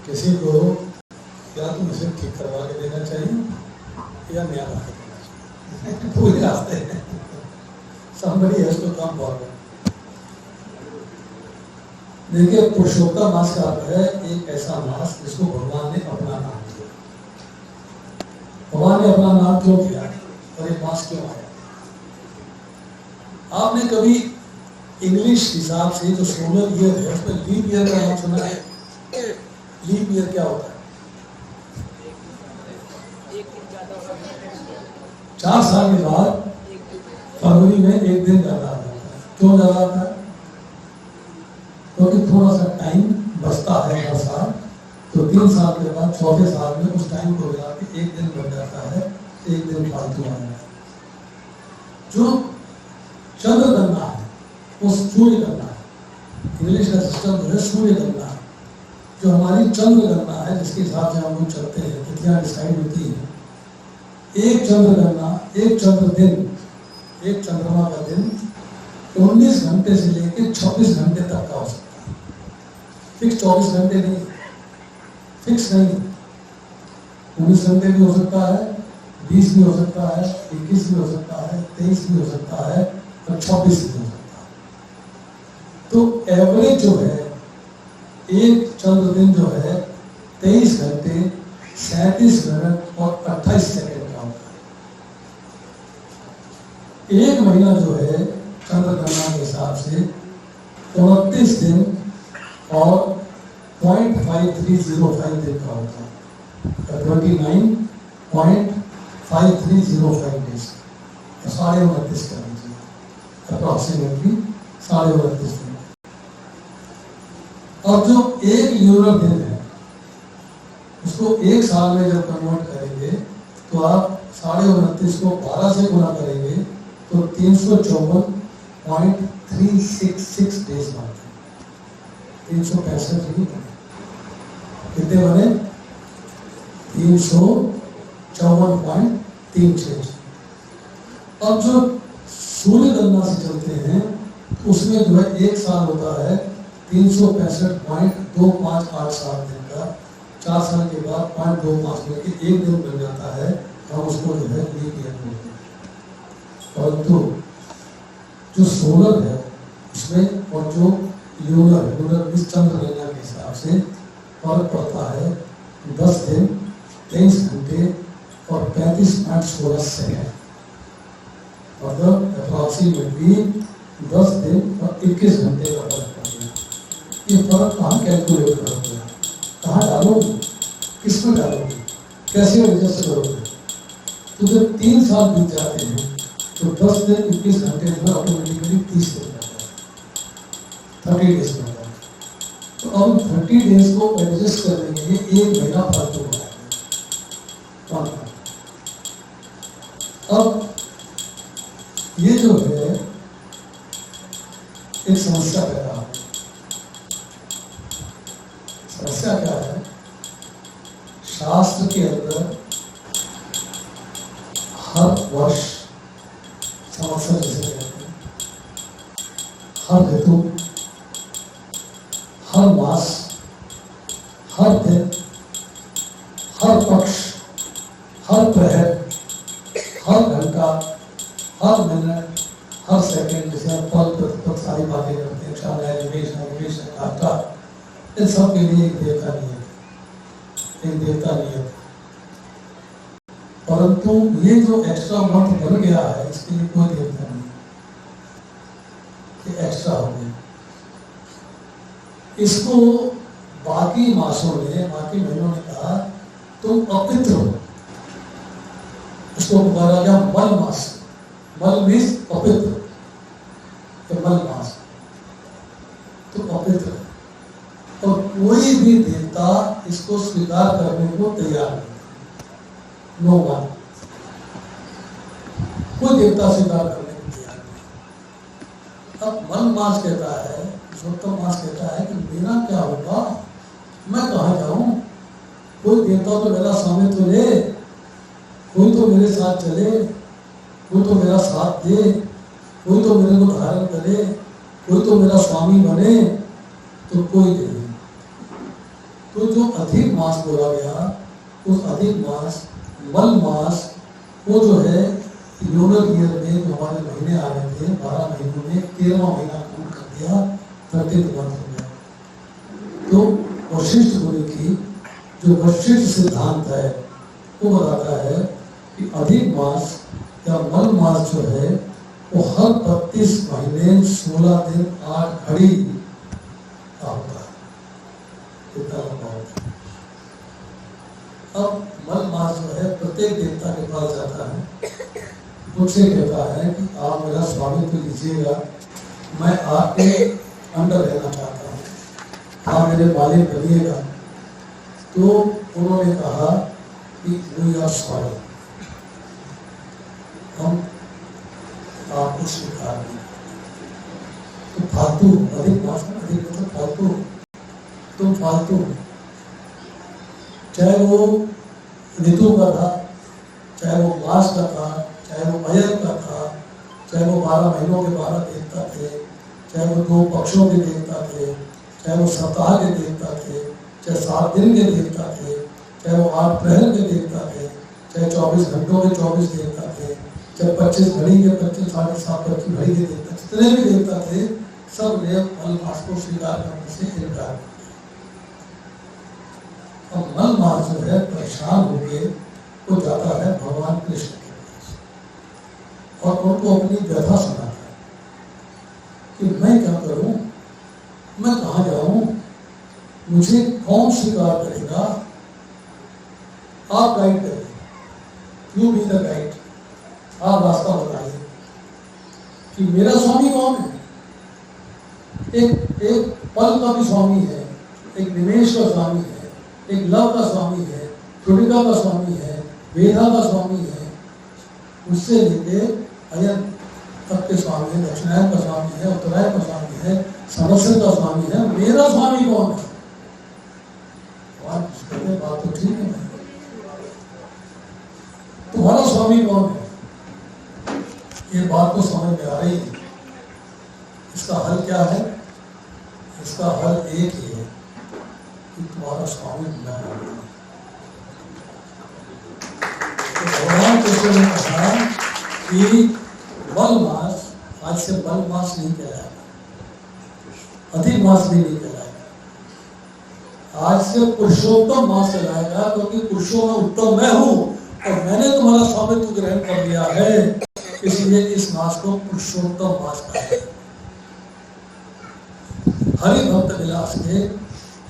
किसी को या तो इसे ठीक करवा के देना चाहिए या नया ला के देना चाहिए। पूरे रास्ते हैं। somebody has to come forward। देखिए, पुरुषोत्तम मास का अर्थ है एक ऐसा मास जिसको भगवान ने अपना नाम दिया। भगवान ने अपना नाम क्यों दिया और एक मास क्यों आया? आपने कभी इंग्लिश हिसाब से जो सोलर ईयर है उसमें लीप ईयर का नाम सुना है? लीप ईयर क्या होता है? 4 साल के बाद फरवरी में 1 दिन ज्यादा आता है। क्यों ज्यादा आता है? क्योंकि थोड़ा सा टाइम बचता है हर साल, तो 3 साल के बाद चौथे साल में उस टाइम को मिला के 1 दिन बन जाता है, 1 दिन फालतू आ जाता है। जो चंद्र गणना है वो सूर्य गणना है। इंग्लिश का सिस्टम जो है सूर्य गणना है। जो हमारी चंद्र गणना है जिसके हिसाब से हम लोग चलते हैं, तिथियां डिसाइड होती है। एक चंद्र गणना, एक चंद्र दिन, एक चंद्रमा का दिन 19 घंटे से लेकर 26 घंटे तक का हो सकता है। फिक्स 24 घंटे नहीं, फिक्स नहीं। 19 घंटे भी हो सकता है, 20 भी हो सकता है, 21 भी हो सकता है, 23 भी हो सकता है और 26 भी हो सकता है। तो एवरेज जो है एक चंद्र दिन जो है 23 घंटे 37 मिनट और 28 सेकंड का होता है। एक महीना जो है चंद्र गणना के हिसाब से 29 दिन और 0.5305 दिन का होता है। 29.5305 डेज, 29.5 कर लीजिए, अप्रॉक्सीमेटली 29.5 दिन। और जो एक ल्यूनर दिन है उसको 1 साल में जब कन्वर्ट करेंगे तो आप 29.5 को 12 से गुना करेंगे तो 354.366 डेज बनते हैं। 365 नहीं बने, कितने बने? 354.36। अब जो सूर्य गणना से चलते हैं उसमें जो है 1 साल होता है 365.258 दिन का। 4 साल के बाद 0.25 लेके 1 दिन बन जाता है, हम उसको जो है लीप ईयर बोलते हैं। परंतु जो सोलर है उसमें और जो ल्यूनर चंद्र गणना के हिसाब से फर्क पड़ता है 10 दिन 23 घंटे और 35 मिनट 16 सेकेंड। मतलब अप्रॉक्सीमेटली 10 दिन और 21 घंटे का फर्क पड़ता है। ये फर्क कहाँ कैलकुलेट करोगे, कहाँ डालोगे, किस में डालोगे, कैसे एडजस्ट करोगे? तो जब 3 साल बीत जाते हैं तो 10 दिन 21 घंटे जो है ऑटोमेटिकली 30 दिन जाता है, 30 डेज में जाता है। तो अब 30 डेज को एडजस्ट करने के लिए 1 महीना फालतू बनाएंगे। अब ये जो है एक समस्या पैदा हो। समस्या क्या है? शास्त्र के अंदर हर वर्ष संवत्सर जिसे कहते हैं, हर ऋतु, हर मास, हर दिन, हर पक्ष, हर प्रहर, हर घंटा, हर मिनट, हर सेकंड, जिसे हम पल प्रतिपल सारी बातें करते हैं, क्षण है, निमेष है, घंटा, इन सब के लिए एक देवता नियत, एक देवता नियत। परंतु ये जो एक्स्ट्रा मंथ बन गया है इसके लिए कोई देवता नहीं। एक्स्ट्रा हो गया। इसको बाकी मासों ने, बाकी महीनों ने कहा तुम अपित्र हो। इसको पुकारा गया मल मास। मल मीन्स अपित्र, तो मल मास तो अपित्र। और कोई भी देवता इसको स्वीकार करने को तैयार नहीं। नो वन, कोई देवता स्वीकार करने को तैयार नहीं। अब मल मास कहता है, पुरुषोत्तम मास कहता है कि मेरा क्या होगा, मैं कहाँ जाऊं, कोई देवता तो मेरा स्वामित्व ले, कोई तो मेरे साथ चले, कोई तो मेरा साथ दे, कोई तो मेरे को धारण करे, कोई तो मेरा स्वामी बने, तो कोई नहीं। तो जो अधिक मास बोला गया, उस अधिक मास मल मास, वो जो है ल्यूनर ईयर में जो हमारे महीने आ रहे थे, 12 महीनों में 13वां महीना काउंट कर दिया, 30 मंथ हो गया। तो वशिष्ठ मुनि की जो वशिष्ठ सिद्धांत है वो बताता है कि अधिक मास या मल मास जो है वो हर 32 महीने 16 दिन 8 घड़ी का होता है। इतना लंबा होता है। अब मल मास जो है प्रत्येक देवता के पास जाता है, मुझसे कहता है कि आप मेरा स्वामित्व लीजिएगा, मैं आपके अंडर रहना चाहता हूँ, आप मेरे मालिक बनिएगा। तो उन्होंने कहा कि वी आर सॉरी, हम आपको स्वीकार नहीं। तो फालतू, अधिक मास में अधिक मतलब फालतू, तुम फालतू, चाहे वो ऋतु का था, चाहे वो मास का था, चाहे वो अयन का था, चाहे वो 12 महीनों के 12 देवता थे, चाहे वो 2 पक्षों के देवता थे, चाहे वो सप्ताह के देवता थे, चाहे 7 दिन के देवता थे, चाहे वो 8 प्रहर के देवता थे, चाहे 24 घंटों के 24 देवता थे, चाहे 25 घड़ी के 25, 7.5 घड़ी के देवता, जितने भी देवता थे, सब ने मल मास को स्वीकार करने से इनकार किया। और मल मास जो है परेशान होके वो जाता है भगवान कृष्ण के पास और उनको अपनी व्यथा सुनाता है कि मैं क्या करूं, मैं कहाँ जाऊं, मुझे कौन स्वीकार करेगा, आप गाइड करें, यू बी द गाइड, आप रास्ता बताइए कि मेरा स्वामी कौन है। एक पल का भी स्वामी है, एक निमेश का स्वामी है, एक लव का स्वामी है, चुटिका का स्वामी है, वेदा का स्वामी है, उससे लेके अयन तक के स्वामी है, दक्षिणायन का स्वामी है, उत्तरायण का स्वामी है, संवत्सर का स्वामी है। मेरा स्वामी कौन है? बात तो ठीक है, तुम्हारा स्वामी कौन है? ये बात तो समझ में आ रही है। इसका हल क्या है? इसका हल एक ही है कि तुम्हारा स्वामी मैं हूं। तो भगवान कृष्ण ने कहा कि मल मास आज से मल मास नहीं कहलाएगा, अधिक मास भी नहीं कहलाएगा, आज से पुरुषोत्तम मास कहलाएगा, क्योंकि पुरुषों में उत्तम मैं हूं और मैंने तुम्हारा स्वामित्व ग्रहण कर लिया है, इसलिए इस मास को पुरुषोत्तम मास कहा। हरि भक्त विलास के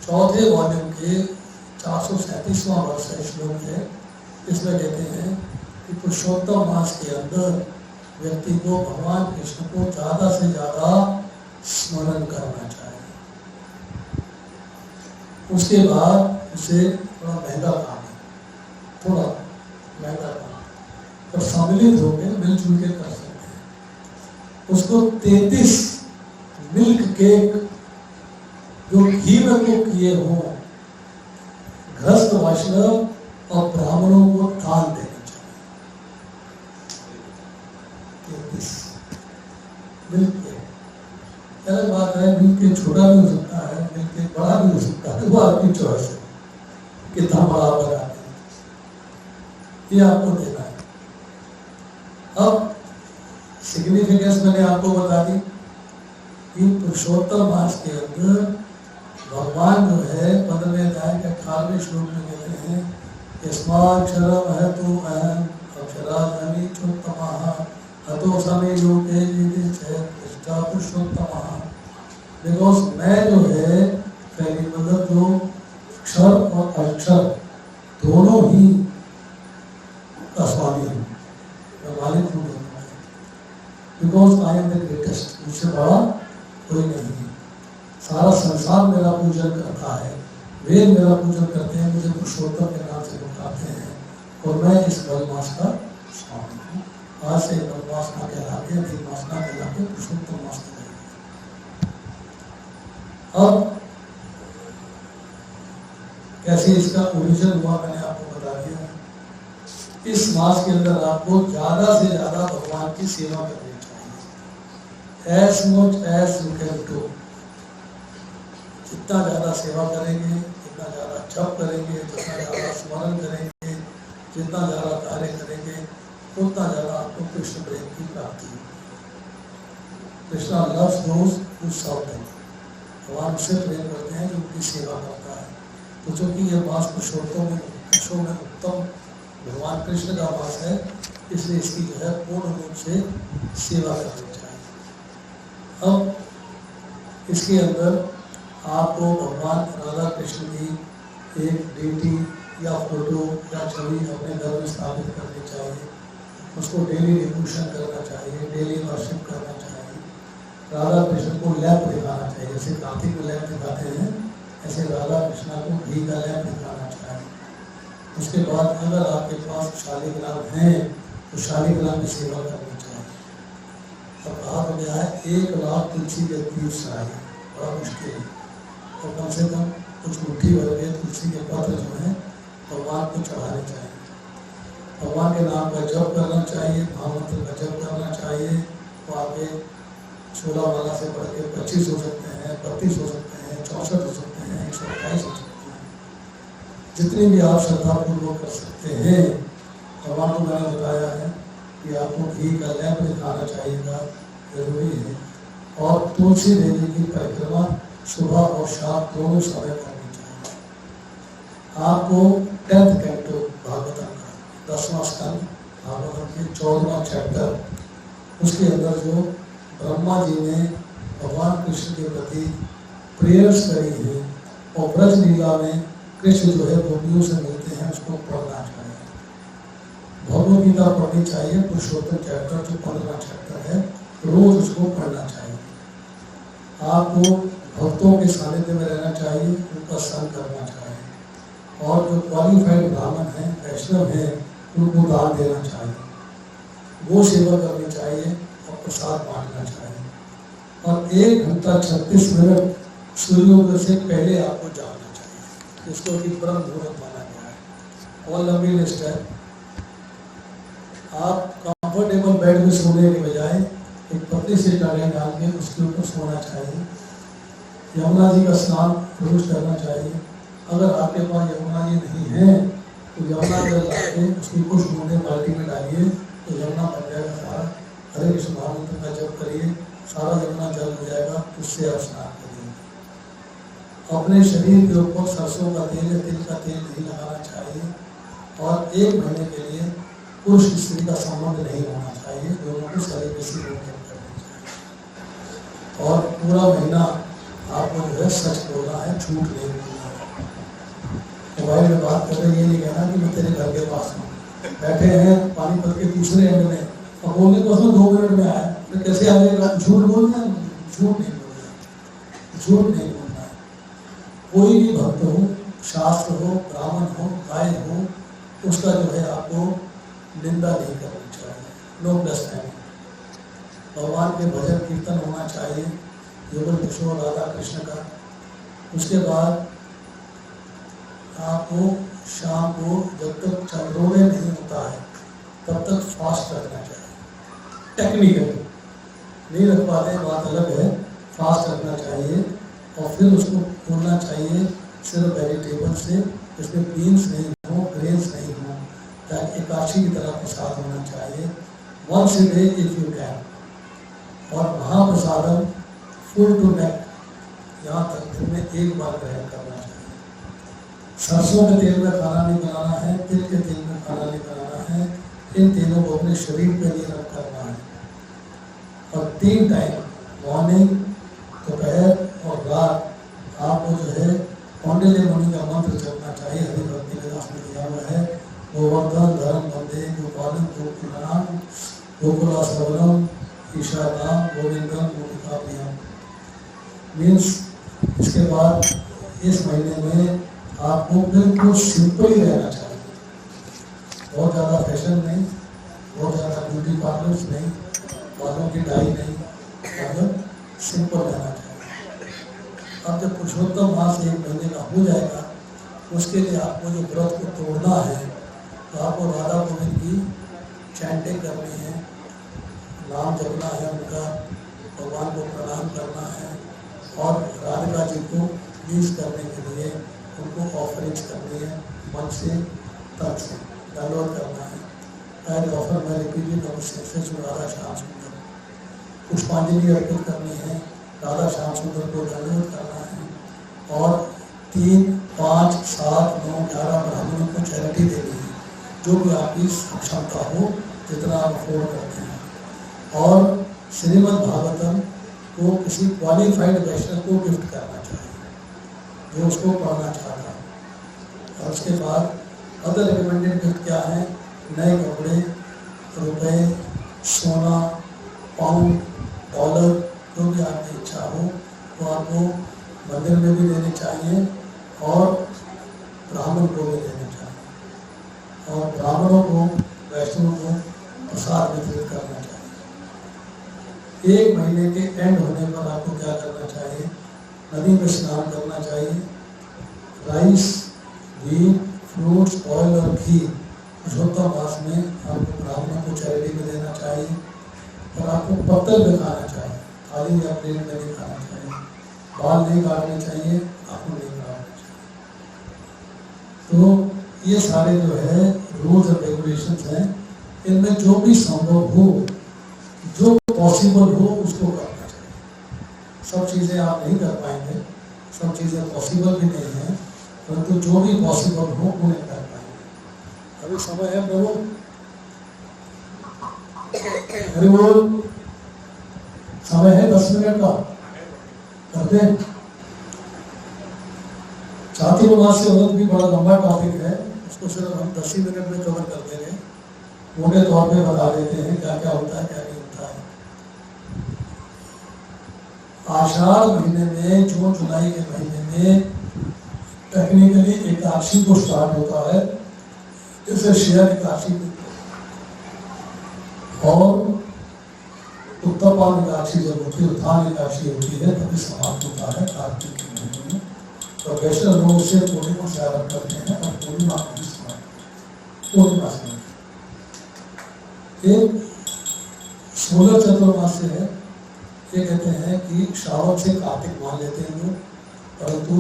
4थे वॉल्यूम के 437वां वर्ष है, श्लोक है। इसमें कहते हैं कि पुरुषोत्तम मास के अंदर व्यक्ति को भगवान कृष्ण को ज्यादा से ज्यादा स्मरण करना चाहिए। उसके बाद उसे थोड़ा महंगा काम है, थोड़ा महंगा काम, पर सम्मिलित होकर मिलजुल के कर सकते हैं। उसको 33 मिल्क केक जो घी में को किए हों, गृहस्थ वैष्णव और ब्राह्मणों को दान देना चाहिए। 33 मिल्क केक, अलग बात है, मिल्क केक छोटा भी हो सकता है, मिल्क केक बड़ा भी हो सकता है, वो आपकी चॉइस है कितना बड़ा बनाते हैं, ये आपको देना है। अब सिग्निफिकेंस मैंने आपको बता दी कि पुरुषोत्तम मास के अंदर भगवान जो है 15वें अध्याय के 18वें श्लोक में कहते हैं, यस्माक्षरम है तो अहम अक्षरादमी चोत्तमः हतो समे लोके जिदिच्छे स पुरुषोत्तम। बिकॉज मैं जो है पहली मतलब जो अक्षर और अक्षर दोनों ही का स्वामी हूँ, मैं मालिक हूँ दोनों में। Because I am the greatest, मुझसे बड़ा कोई नहीं है। सारा संसार मेरा पूजन करता है, वेद मेरा पूजन करते हैं, मुझे पुरुषोत्तम के नाम से पुकारते हैं और मैं इस बलमास का स्वामी हूँ। आज से बलमास ना कहला के, अधिमास ना कहला के पुरुषोत्तम मास कहलाएगा। अब कैसे इसका ओरिजिन हुआ मैंने आपको बता दिया। इस मास के अंदर आपको ज्यादा से ज्यादा भगवान की सेवा करनी चाहिए, as much as you can do. जितना ज्यादा सेवा करेंगे, जितना ज्यादा जप करेंगे, जितना ज्यादा स्मरण करेंगे, जितना ज्यादा कार्य करेंगे, उतना ज्यादा आपको कृष्ण प्रेम की प्राप्ति होगी। Krishna loves those who serve him. भगवान उससे प्रेम करते हैं जो उनकी सेवा करता है। तो चूंकि ये मास पुरुषों में उत्तम भगवान कृष्ण का मास है, इसलिए इसकी जो है पूर्ण रूप से सेवा करनी चाहिए। अब इसके अंदर आपको भगवान राधा कृष्ण की एक डेटी या फोटो या छवि अपने घर में स्थापित करनी चाहिए। उसको डेली डिवोशन करना चाहिए, डेली वर्शिप करना चाहिए। राधा कृष्ण को लैंप दिखाना चाहिए, जैसे कार्तिक में लैंप दिखाते हैं, ऐसे राधा कृष्ण को घी का लैंप दिखाना चाहिए। उसके बाद अगर आपके पास शालिग्राम है तो शालिग्राम की सेवा करनी चाहिए। अब कहा तो गया है 1 लाख तुलसी के बीज चाहिए, बड़ा मुश्किल है। तो कम से कम कुछ मुट्ठी भर के तुलसी के पत्र जो है भगवान को चढ़ाने चाहिए। भगवान के नाम का जप करना चाहिए, महामंत्र का जप करना चाहिए। तो आपके 16 माला से बढ़ के 25 हो सकते हैं, 32 हो सकते हैं, 64 हो सकते हैं, 128 हो सकते हैं, जितनी भी आप श्रद्धापूर्वक कर सकते हैं। भगवान को मैंने बताया है कि आपको घी का लैंप दिखाना चाहिएगा, जरूरी है। और तुलसी देवी की परिक्रमा सुबह और शाम दोनों समय करनी चाहिए। आपको 10th कैंटो भागवतम का 10वां स्कंद भागवतम के 14वां चैप्टर, उसके अंदर जो ब्रह्मा जी ने भगवान कृष्ण के प्रति प्रेयर्स करी है और ब्रज लीला में कृष्ण जो है गोपियों से मिलते हैं, उसको पढ़ना चाहिए। भगवद गीता पढ़नी चाहिए, पुरुषोत्तम चैप्टर जो 15वां चैप्टर है, रोज उसको पढ़ना चाहिए। आपको भक्तों के सानिध्य में रहना चाहिए, उनका संग करना चाहिए और जो क्वालिफाइड ब्राह्मण हैं, वैष्णव हैं, उनको दान देना चाहिए, गो सेवा करनी चाहिए और प्रसाद बांटना चाहिए। और 1 घंटा 36 मिनट सूर्योदय से पहले आपको जागना चाहिए, जिसको कि ब्रह्म मुहूर्त माना गया है। और लंबी लिस्ट है। आप कंफर्टेबल बेड में सोने के बजाय एक पतली सी टाइलें डाल के उसके ऊपर सोना चाहिए। यमुना जी का स्नान रोज करना चाहिए। अगर आपके पास यमुना जी नहीं है तो यमुना जल लाके उसकी कुछ बूंदे बाल्टी में डालिए तो यमुना बन जाएगा सारा। हरे कृष्ण महामंत्र का जप करिए, सारा यमुना जल हो जाएगा, उससे आप स्नान करिए। अपने शरीर के ऊपर सरसों का तेल या तिल का तेल नहीं लगाना चाहिए और 1 महीने के लिए पुरुष स्त्री का संबंध नहीं होना चाहिए, दोनों को सेलिब्रेसी करनी चाहिए। और पूरा महीना आपको जो है सच बोलना है, झूठ नहीं बोलना है। मोबाइल में बात कर रहे, ये नहीं कहना कि मैं तेरे घर के पास हूँ, बैठे हैं पानीपत के दूसरे एंड में और बोलने को 2 मिनट में आए, तो कैसे आएगा? झूठ बोलना है, झूठ नहीं बोलना, झूठ नहीं बोलना है। कोई भी भक्त हो, शास्त्र हो, ब्राह्मण हो, गाय हो, उसका जो है आपको निंदा नहीं करनी चाहिए, नो ब्लस्फेमी। भगवान के भजन कीर्तन होना चाहिए, युगल किशोर राधा कृष्ण का। उसके बाद आपको शाम को जब तक चंद्रोदय नहीं होता है तब तक फास्ट रखना चाहिए। टेक्निकली नहीं रख पाते बात अलग है, फास्ट रखना चाहिए और फिर उसको खोलना चाहिए सिर्फ वेजिटेबल से, इसमें बीन्स नहीं हो, ग्रेन्स नहीं हो, ताकि एकादशी की तरह प्रसाद होना चाहिए। 1 डे इफ यू कैन। और महाप्रसादम फुल टू नेक, यहाँ तक दिन में 1 बार ग्रहण करना चाहिए। सरसों के तेल में खाना नहीं बनाना है, तिल के तेल में खाना नहीं बनाना है, इन तीनों को अपने शरीर पे नहीं रख करना है। और 3 टाइम मॉर्निंग, दोपहर और रात आपको जो है कौंडिल्य मुनि का मंत्र जपना चाहिए। हरि भक्ति विलास में दिया हुआ है, गोवर्धन धर्म वंदे गोपालन गोकुलाम गोकुला सबलम ईशानाम गोविंदम गोपिका प्रियम। मीन्स इसके बाद इस महीने में आपको बिल्कुल सिंपल ही रहना चाहिए, बहुत ज़्यादा फैशन नहीं, बहुत ज़्यादा ब्यूटी पार्लर्स नहीं, बालों की डाई नहीं, मतलब सिंपल रहना चाहिए। अब जब पुरुषोत्तम मास 1 महीने का हो जाएगा, उसके लिए आपको जो व्रत को तोड़ना है तो आपको राधा गोविंद की चैंटिंग करनी है, नाम जपना है उनका, भगवान को प्रणाम करना है और राधिका जी को प्लीज करने के लिए उनको ऑफरिंग्स करनी है, मन से तन से डाउनलोड करना है। एज ऑफर मैं रिपीटेड नमस्ते जो राधा श्याम सुंदर पुष्पांजलि अर्पित करनी है, राधा श्याम सुंदर को डाउनलोड करना है और 3, 5, 7, 9, 11 ब्राह्मणों को चैरिटी देनी है, जो भी आपकी क्षमता हो, जितना आप अफोर्ड करते हैं। और श्रीमद् भागवतम को किसी क्वालिफाइड वैष्णव को गिफ्ट करना चाहिए जो उसको पढ़ना चाहता है। और उसके बाद अदर रिकमेंडेड गिफ्ट क्या है? नए कपड़े, रुपए, सोना, पाउंड, डॉलर, जो भी आपकी इच्छा हो तो आपको मंदिर में भी देने चाहिए और ब्राह्मण को भी देने चाहिए और ब्राह्मणों को, वैष्णवों को प्रसाद वितरित करना चाहिए। 1 महीने के एंड होने पर आपको क्या करना चाहिए? नदी में स्नान करना चाहिए। राइस, घी, फ्रूट्स, ऑयल और घी पुरुषोत्तम मास में आपको ब्राह्मणों को चैरिटी में देना चाहिए और आपको पत्तल में खाना चाहिए, थाली या प्लेट में नहीं खाना चाहिए। बाल नहीं काटने चाहिए, आपको नहीं काटना चाहिए। तो ये सारे जो है रूल्स और रेगुलेशंस हैं, इनमें जो भी संभव हो, जो पॉसिबल हो उसको करना चाहिए। सब चीज़ें आप नहीं कर पाएंगे, सब चीज़ें पॉसिबल भी नहीं हैं, परंतु जो भी पॉसिबल हो उन्हें कर पाएंगे। अभी समय है प्रभु, हरि बोल, समय है 10 मिनट का, करते हैं। चातुर्मास से व्रत भी बड़ा लंबा टॉपिक है, उसको सिर्फ हम 10 ही मिनट में कवर कर देंगे। मोटे तौर पे बता देते हैं क्या क्या होता है, क्या नहीं होता है। आषाढ़ महीने में, जून जुलाई के महीने में टेक्निकली एकादशी को स्टार्ट होता है, जैसे शेयर एकादशी और उत्तरपाल एकादशी जब होती है, उत्थान एकादशी होती है, तभी समाप्त होता है कार्तिक के महीने में। तो वैष्णव लोग से पूर्णिमा से आरम्भ करते हैं और पूर्णिमा को समाप्त, पूर्णिमा से एक 16 चतुर्मास से है। ये कहते हैं कि श्रावण से कार्तिक मान लेते हैं लोग, परंतु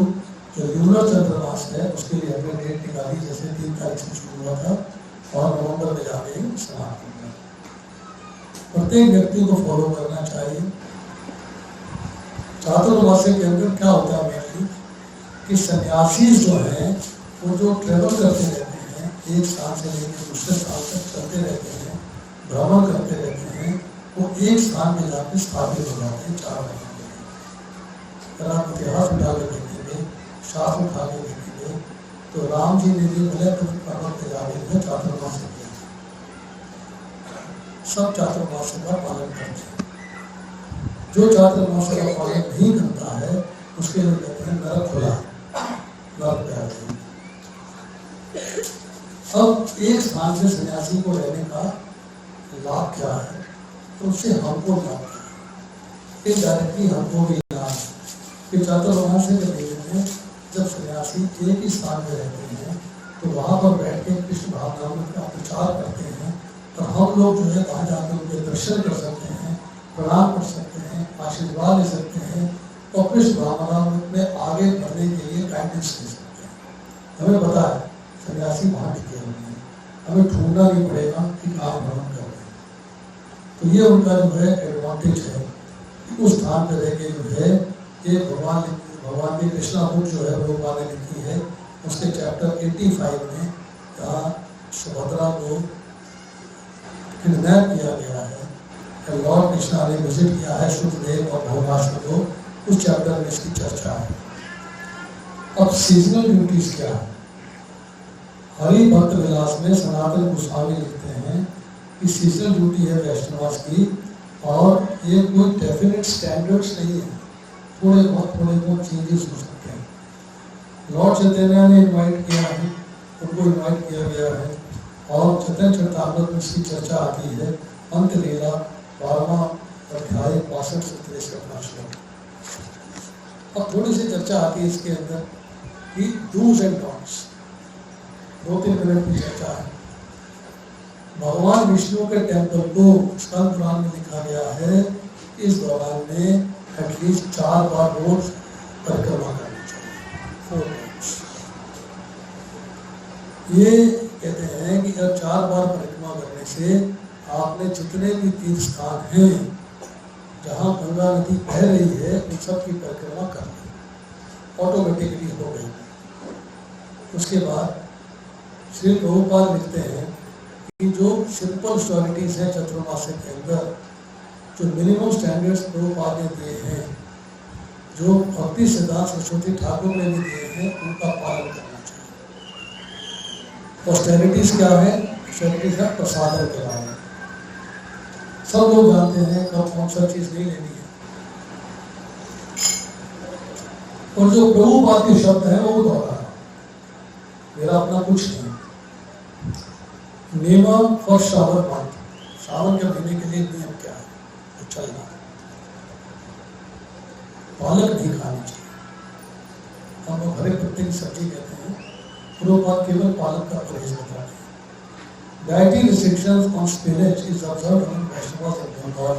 जो ल्यूनर चंद्रमास है उसके लिए हमने डेट निकाली, जैसे 3 तारीख से शुरू हुआ था और नवंबर में जाके समाप्त होगा। प्रत्येक व्यक्ति को फॉलो करना चाहिए। चातुर्मास के अंदर क्या होता है मेनली कि सन्यासी जो हैं वो जो ट्रेवल करते रहते हैं, एक स्थान से लेकर दूसरे स्थान तक चलते रहते हैं, भ्रमण करते रहते हैं, वो एक स्थान में जाकर स्थापित हो जाते हैं 4 महीने के लिए। अगर आप इतिहास उठा के देखेंगे, शास्त्र उठा के देखेंगे, तो राम जी ने भी भले पर्वत पे जाके थे चातुर्मास किया, सब चातुर्मास का पालन करते हैं। जो चातुर्मास का पालन नहीं करता है उसके लिए कहते हैं नरक खुला, नरक पे आते हैं। अब एक स्थान से सन्यासी को रहने का लाभ क्या है, तो उससे हमको लाभ क्या है? इनडायरेक्टली हमको भी लाभ कि चातुर्मास के महीने में जब सन्यासी एक ही स्थान में रहते हैं तो वहाँ पर बैठ के कृष्ण भावनाओं का प्रचार करते हैं और हम लोग जो है वहाँ जाकर उनके दर्शन कर सकते हैं, प्रणाम कर सकते हैं, आशीर्वाद ले सकते हैं और कृष्ण भावनाओं में आगे बढ़ने के लिए गाइडेंस ले सकते हैं। हमें पता है सन्यासी वहाँ टिके हुए हैं, हमें ढूंढना नहीं पड़ेगा कि कहाँ भ्रमण कर रहे हैं। तो ये उनका जो है एडवांटेज है कि उस स्थान पर रह के जो है ये भगवान की कृष्णा बुक जो है वो वाले लिखी है, उसके चैप्टर 85 में जहाँ सुभद्रा को किडनैप किया गया है, लॉर्ड कृष्णा ने विजिट किया है शुद्धदेव और भवनाश को, उस चैप्टर में इसकी चर्चा है। अब सीजनल ड्यूटीज क्या है? हरि भक्त विलास में सनातन गोस्वामी लिखते हैं कि सीजनल ड्यूटी है वैष्णवास की, और ये कोई डेफिनेट स्टैंडर्ड्स नहीं है, थोड़े बहुत चेंजेस हो सकते हैं। लॉर्ड चैतन्य ने इन्वाइट किया है, उनको इन्वाइट किया गया है, और चैतन्य चरितामृत में इसकी चर्चा आती है। अंत लीला 12वां अध्याय 62 से 63 श्लोक। अब थोड़ी सी चर्चा आती है इसके अंदर कि डूज एंड डोंट्स, 2-3 मिनट की चर्चा है। भगवान विष्णु के टेम्पल को स्कंद पुराण में लिखा गया है, इस दौरान में एटलीस्ट 4 बार रोज परिक्रमा करनी चाहिए, 4 टाइम्स। ये कहते हैं कि अब 4 बार परिक्रमा करने से आपने जितने भी तीर्थ स्थान हैं जहाँ गंगा नदी बह रही है उन सब की परिक्रमा कर ली, ऑटोमेटिकली हो गई। उसके बाद श्री प्रभुपाद लिखते हैं कि जो सिंपल स्टोरिटीज हैं चतुर्मास्य के अंदर, जो मिनिमम स्टैंडर्ड्स प्रभुपाद ने दिए हैं, जो भक्ति सिद्धांत सरस्वती ठाकुर ने भी दिए हैं, उनका पालन करना चाहिए। ऑस्टेरिटीज क्या है? ऑस्टेरिटीज है प्रसादन के बारे में। सब लोग जानते हैं कब कौन सा चीज नहीं लेनी है, और जो प्रभुपाद के शब्द हैं वो दोहरा, मेरा अपना कुछ नहीं। नियम फॉर श्रावण मंथ, श्रावण के महीने के लिए नियम क्या है? तो चलना, पालक नहीं खानी चाहिए। हम लोग हरे पत्ते की सब्जी कहते हैं, प्रभुपाद केवल पालक का परहेज बताते हैं। Dietary restrictions on spinach is observed among Vaishnavas of Bengal,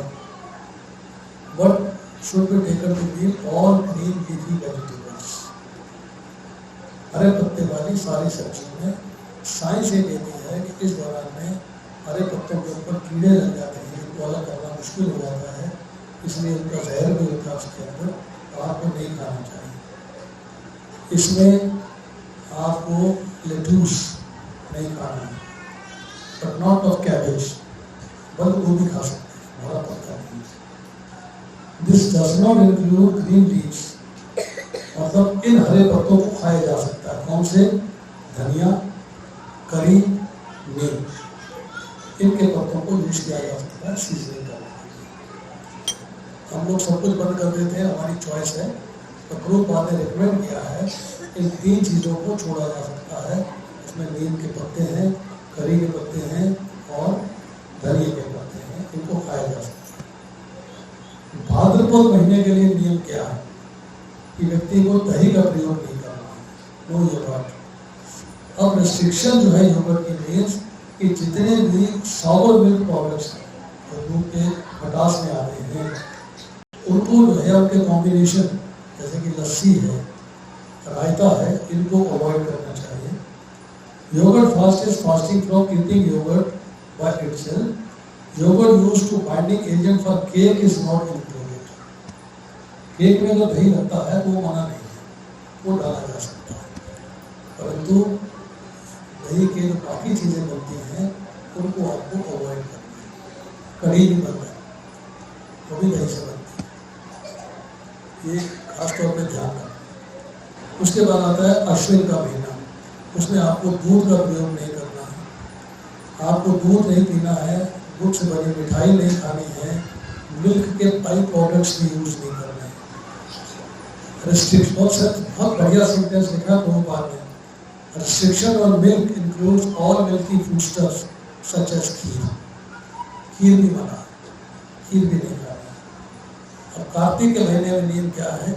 but should be taken to meal all green leafy vegetables. हरे पत्ते वाली सारी सब्जियों में साइंस ये कहती है कि इस दौरान में हरे पत्तों के ऊपर कीड़े लग जाते हैं, इनको अलग करना मुश्किल हो जाता है, इसलिए उनका जहर भी होता है उसके अंदर, आपको नहीं खाना चाहिए। इसमें आपको लेट्यूस नहीं खाना है, बट नॉट ऑफ कैबेज, बंद गोभी खा सकते हैं, हरा पत्ता नहीं। This does not include green leaves, मतलब इन हरे पत्तों को खाया जा सकता है। कौन से? धनिया, करी, नीम, इनके पत्तों को यूज किया जा सकता है सीजनिंग करने के लिए। हम लोग सब कुछ बंद कर देते हैं, हमारी चॉइस है, तो प्रभुपाद ने रिकमेंड किया है इन 3 चीज़ों को छोड़ा जा सकता है। इसमें नीम के पत्ते हैं, करी के पत्ते हैं और धनिया के पत्ते हैं, इनको खाया जा सकता है। भाद्रपद महीने के लिए नियम क्या है कि व्यक्ति को दही का प्रयोग नहीं करना है, नो योगर्ट। अब रिस्ट्रिक्शन जो है योगर्ट की मीन्स कि जितने भी सॉवर मिल्क प्रोडक्ट्स हैं जो दूध के खटास में आते हैं, उनको जो है उनके कॉम्बिनेशन जैसे कि लस्सी है, रायता है, इनको अवॉइड करना चाहिए। Yogurt fast is fasting from eating yogurt by itself. Yogurt used to binding agent for cake is not included. Cake में जो दही लगता है वो मना नहीं है, वो डाला जा सकता है, परंतु दही के जो बाकी चीज़ें बनती हैं उनको आपको अवॉइड करना है। कढ़ी भी बनता है, वो भी दही से बनती है, ये खास तौर पे ध्यान रखना। उसके बाद आता है अश्विन का महीना, उसमें आपको दूध का प्रयोग नहीं करना है, आपको दूध नहीं पीना है, दूध से बनी मिठाई नहीं खानी है, मिल्क के पाई प्रोडक्ट्स भी यूज नहीं करने हैं। रिस्ट्रिक्शन बहुत बढ़िया सेंटेंस लिखा प्रभुपाद ने, restriction on milk includes all milky foodstuffs such as kheer, खीर भी मना, खीर भी नहीं खाना। अब कार्तिक के महीने में नियम क्या है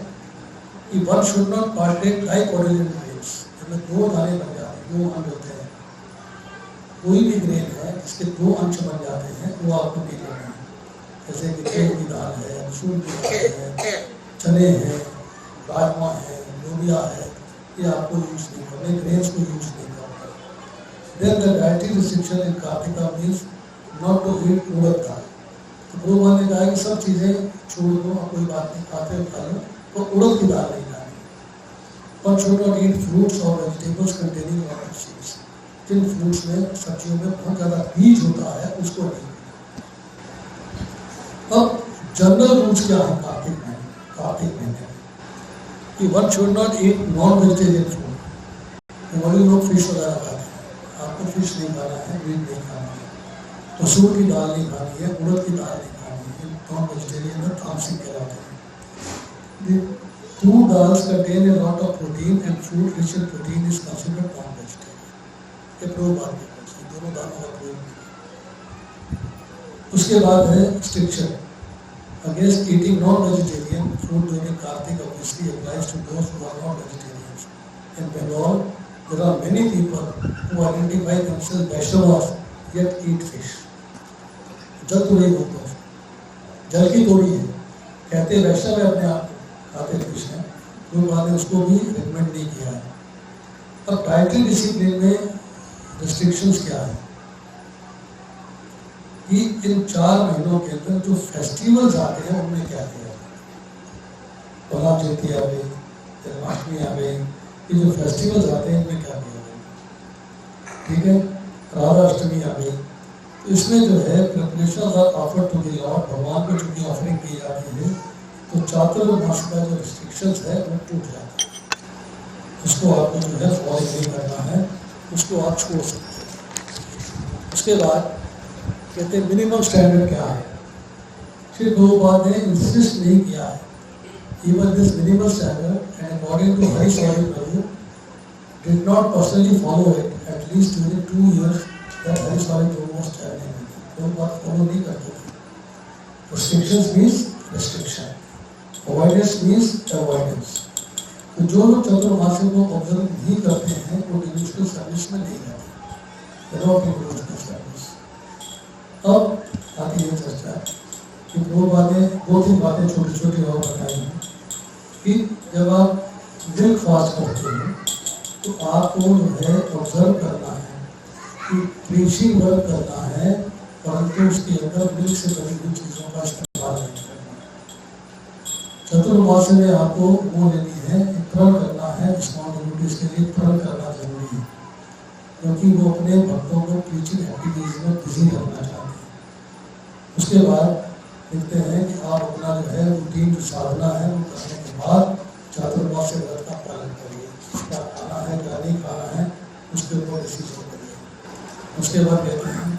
कि one should not partake like ordinary grains, जिसमें 2 दाने बन जाते हैं, 2 अंश होते हैं। कोई भी ग्रेन है जिसके 2 अंश बन जाते हैं वो आपको नहीं लेना है, जैसे कि गेहूं की दाल है, मसूर की दाल है, चने हैं, राजमा है, लोबिया है, ये आपको यूज नहीं करने, ग्रेन्स को यूज नहीं करना। Then the dietary restriction in Kartika means not to eat urad dal. तो प्रभुपाद ने कहा कि सब चीज़ें छोड़ दो, कोई बात नहीं, खाते हो खा लो, तो उड़द की दाल नहीं खानी। One should not eat fruits or vegetables containing a lot of seeds. जिन फ्रूट्स में, सब्जियों में बहुत ज़्यादा बीज होता है उसको नहीं। अब जनरल रूल्स क्या है कार्तिक महीने में कि one should not eat non vegetarian food. बड़े लोग फिश वगैरह खाते हैं, आपको फिश नहीं खाना है, मीट नहीं खाना है, मसूर की दाल नहीं खानी है, उड़द की दाल नहीं खानी है, नॉन वेजिटेरियन में तामसिक कहलाते हैं। Two dals contain a lot of protein and food rich in protein is considered non-vegetarian। ये प्रयोग बात है, दोनों दालों का प्रयोग। उसके बाद है stricture against eating non-vegetarian food during Kartik obviously applies to those who are not vegetarians। In Bengal, there are many people who identify themselves Vaishnavas yet eat fish। जल तोड़ी बोलते हैं, जल की तोड़ी है, कहते वैष्णव है अपने आप खाते फिश हैं, लोग बाद ने उसको भी रिकमेंड नहीं किया है। अब डाइटरी डिसिप्लिन में रिस्ट्रिक्शंस क्या है कि इन 4 महीनों के अंदर जो फेस्टिवल्स आते हैं उनमें क्या किया, बलराम जयंती आ गई, जन्माष्टमी आ गई, ये जो फेस्टिवल्स आते हैं इनमें क्या किया, ठीक है, राधा अष्टमी आ गई, तो इसमें जो है preparations are offered to the lord, भगवान को चूंकि ऑफरिंग की जाती है तो चातुर्मास का जो रिस्ट्रिक्शंस है वो टूट जाता है, उसको आपको जो है फॉलो नहीं करना है, उसको आप छोड़ सकते हैं। उसके बाद कहते हैं मिनिमम स्टैंडर्ड क्या है, फिर दो बात ने इंसिस्ट नहीं किया है, even this minimum standard and according to Hari Sauri Prabhu did not personally follow it at least during 2 years that Hari Sauri Prabhu was standing, वो बात फॉलो नहीं करते थे। Restrictions means restriction, avoidance means avoidance. तो जो लोग चतुर्मासी को ऑब्जर्व नहीं करते हैं वो डिविजनल सर्विस में नहीं जाते, डिविजनल सर्विस। अब आती है चर्चा कि 2-3 बातें छोटी छोटी और बताई हैं कि जब आप मिल्क फास्ट करते हैं तो आपको जो है ऑब्जर्व करना है कि प्रीचिंग वर्क करना है, परंतु उसके अंदर मिल्क से बनी हुई चीज़ों का इस्तेमाल नहीं करना। चतुर्मास में आपको वो लेनी है, प्रण करना है, रिस्पॉन्सिबिलिटीज के लिए प्रण करना जरूरी है, क्योंकि वो अपने भक्तों को प्रीचिंग एक्टिविटीज में बिजी रखना चाहते हैं। उसके बाद देखते हैं कि आप अपना जो है रूटीन जो साधना है वो करने के बाद चातुर्मास से व्रत का पालन करिए, क्या खाना है क्या नहीं खाना है उसके ऊपर डिसीजन करिए। उसके बाद कहते हैं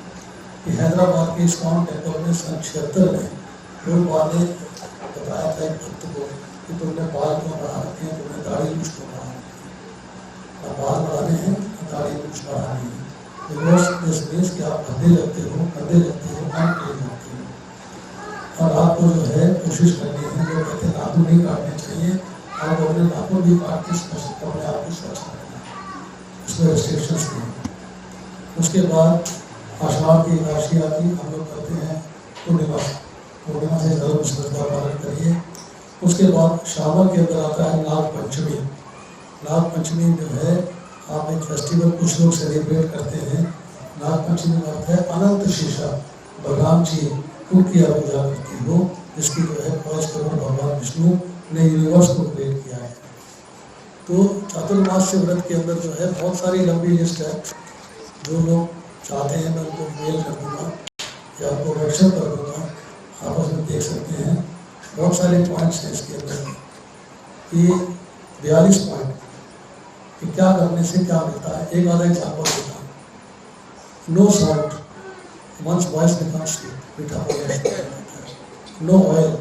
कि हैदराबाद के इस्कॉन टेम्पल में सन 76 में लोग वाले बताया था एक भक्त को कि तुमने बाल क्यों बढ़ा रखे हैं, तुमने दाढ़ी मूछ क्यों बढ़ा रखी है, बाल बढ़ाने हैं दाढ़ी मूछ बढ़ानी है, बिकॉज कि आप गंदे लगते हो अनक्लीन लगते हो, और आपको जो है कोशिश करनी है, जो कहते हैं नाखून नहीं काटने चाहिए, आप अपने नाखून भी काट के अपने आप को स्वच्छ रखना, उसमें रिस्ट्रिक्शंस नहीं। उसके बाद आषाढ़ की एकादशी आती हम लोग करते हैं पूर्णिमा से धर्म श्रद्धा पालन करिए। उसके बाद श्रावण के अंदर आता है नाग पंचमी। नाग पंचमी जो है आप एक फेस्टिवल कुछ लोग सेलिब्रेट करते हैं। नाग पंचमी का अर्थ है अनंत शीशा, बलराम जी उनकी आप पूजा करती हो, जिसकी जो है 5 करोड़ भगवान विष्णु ने यूनिवर्स को क्रिएट किया है। तो चातुर्मास से व्रत के अंदर जो है बहुत सारी लंबी लिस्ट है, जो लोग चाहते हैं मैं उनको मेल कर दूँगा या आपको व्हाट्सएप कर दूँगा, आपस में देख सकते हैं। बहुत सारे पॉइंट्स हैं इसके अंदर, ये 42 पॉइंट कि क्या करने से क्या मिलता है। एक आधा एग्जाम्पल देता हूँ। No salt once voice becomes sweet, मीठा हो गया। No oil,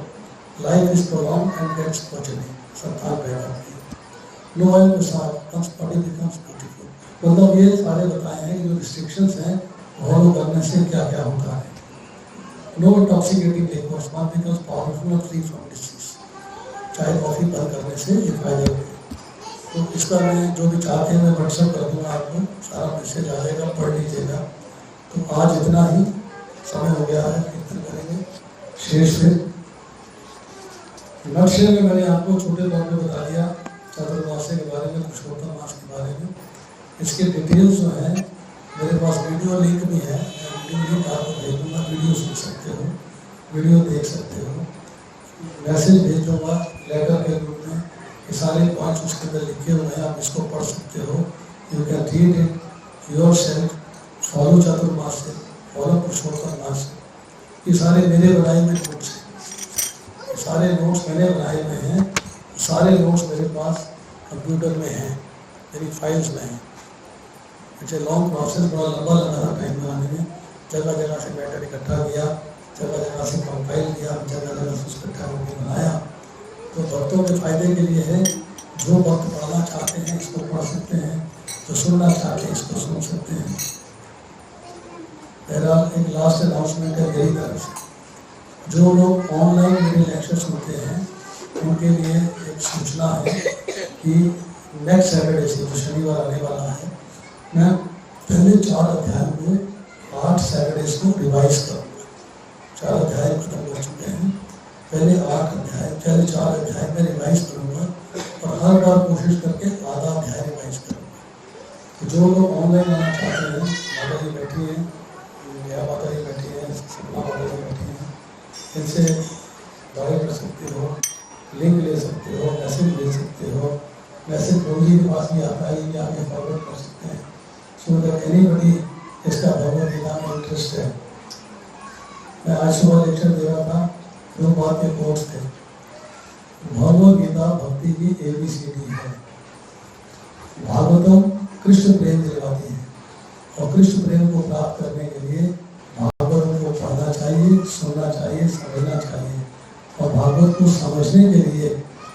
life is prolong and gets positive, संतान पैदा होती है। No oil massage, once body becomes beautiful। मतलब ये सारे बताए हैं कि जो रिस्ट्रिक्शंस हैं फॉलो करने से क्या क्या होता है। No intoxicating liquids, one becomes powerful और फ्री फ्रॉम डिसीज। चाय कॉफ़ी बंद करने से ये फायदे होते हैं। तो इसका मैं जो भी चाहते हैं मैं व्हाट्सएप कर दूँगा आपको, सारा मैसेज आ जाएगा, पढ़ लीजिएगा। तो आज इतना ही, समय हो गया है, कीर्तन करेंगे शेष फिर। लक्ष्य में मैंने आपको छोटे तौर पे बता दिया चातुर्मास्य के बारे में, पुरुषोत्तम मास के बारे में। इसके डिटेल्स जो हैं मेरे पास वीडियो लिंक भी है, वीडियो लिंक आपको भेज दूँगा, वीडियो सुन सकते हो, वीडियो देख सकते हो, मैसेज भेज दूँगा लेटर के रूप में। ये सारे पॉइंट्स उसके अंदर लिखे हुए हैं, आप इसको पढ़ सकते हो। You can read it yourself, follow Chaturmasya, follow Purushottam Maas. ये सारे मेरे बनाए हुए नोट्स हैं। सारे नोट्स मैंने बनाए हुए हैं, सारे नोट्स मेरे पास कंप्यूटर में हैं, मेरी फाइल्स में हैं। इट्स ए लॉन्ग प्रोसेस, बड़ा लंबा लगा था टाइम बनाने में। जगह जगह से मैटर इकट्ठा किया, जगह जगह से कंपाइल किया, जगह जगह से उसको इकट्ठा करके बनाया। तो भक्तों के फायदे के लिए है, जो भक्त पढ़ना चाहते हैं इसको पढ़ सकते हैं, जो सुनना चाहते हैं इसको सुन सकते हैं। बहरहाल एक लास्ट अनाउंसमेंट है मेरी तरफ से, जो लोग ऑनलाइन मेरे लेक्चर सुनते हैं उनके लिए एक सूचना है कि नेक्स्ट सैटरडे से, जो शनिवार आने वाला है, मैं पहले 4 अध्याय को 8 सैटरडेज को रिवाइज करूँगा। 4 अध्याय खत्म हो चुके हैं, पहले 8 अध्याय, पहले 4 अध्याय में रिवाइज करूँगा और हर बार कोशिश करके आधा अध्याय रिवाइज करूँगा। तो जो लोग ऑनलाइन आना चाहते हैं, माता जी बैठी हैं, मेरा माता जी बैठी है, सपना माता जी बैठी हैं, इनसे बातें कर सकते हो, लिंक ले सकते हो, मैसेज ले सकते हो। मैसेज रोगी के पास भी आता है कि आप ये फॉरवर्ड कर सकते हैं। सो दैट एनीबडी इसका भगवत गीता में इंटरेस्ट है। मैं आज सुबह लेक्चर दे रहा था, 2 बात के कोर्स थे। भगवत गीता भक्ति की ABCD है। भागवतम कृष्ण प्रेम दिलवाती है और कृष्ण प्रेम को प्राप्त करने के लिए भागवत को पढ़ना चाहिए, सुनना चाहिए, समझना चाहिए। और भागवत को समझने के लिए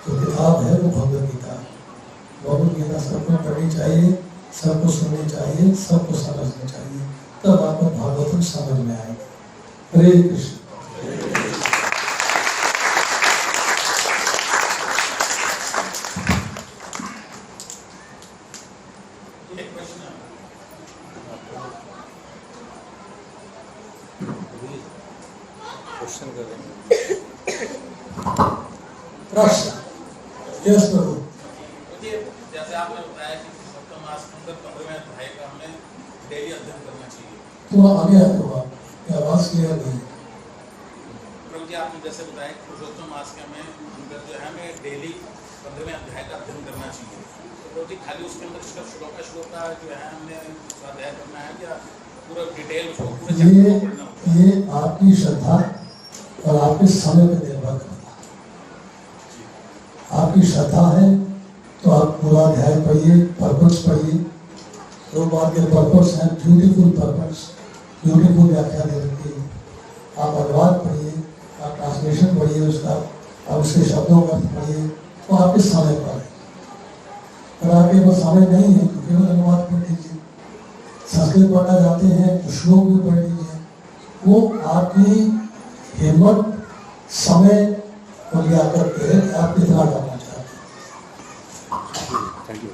जो किताब है वो भगवत गीता है। भगवत गीता सबको पढ़नी चाहिए, सबको सुननी चाहिए, सबको समझनी चाहिए, तब आपको भागवत समझ में आएगी। हरे कृष्ण। क्वेश्चन कर रहे हैं। प्रश्न। यस प्रभु। जैसे आपने बताया कि पुरुषोत्तम मास के अंदर 15वें अध्याय का हमें डेली अध्ययन करना चाहिए। तुम आगे आते हो, आपकी आवाज क्लियर नहीं। प्रभु जी आपने जैसे बताया कि पुरुषोत्तम मास के हमें अंदर जो है हमें डेली 15वें अध्याय का अध्ययन करना चाहिए। तो प्रभु जी खाली उसके अंदर सिर्फ श्लोक का जो है हमने स्वाध्याय करना है या पूरा डिटेल उसको पूरे चैप्टर को पढ़ना होगा? ये आपकी श्रद्धा और आपके समय पर निर्भर करता है। आपकी श्रद्धा है तो आप पूरा अध्याय पढ़िए, पर्पस पढ़िए। 2 बात के पर्पस हैं, ब्यूटीफुल पर्पस, ब्यूटीफुल व्याख्या दे रखी है। आप अनुवाद पढ़िए, आप ट्रांसलेशन पढ़िए उसका, आप उसके शब्दों का अर्थ पढ़िए, तो आपके समय पर है। अगर आपके पास समय नहीं है तो केवल अनुवाद पढ़ लीजिए। संस्कृत पढ़ना चाहते हैं तो श्लोक भी पढ़ लीजिए। वो आपकी हिम्मत, समय और लियाकत पे है कि आप कितना करना चाहते हैं। Thank you.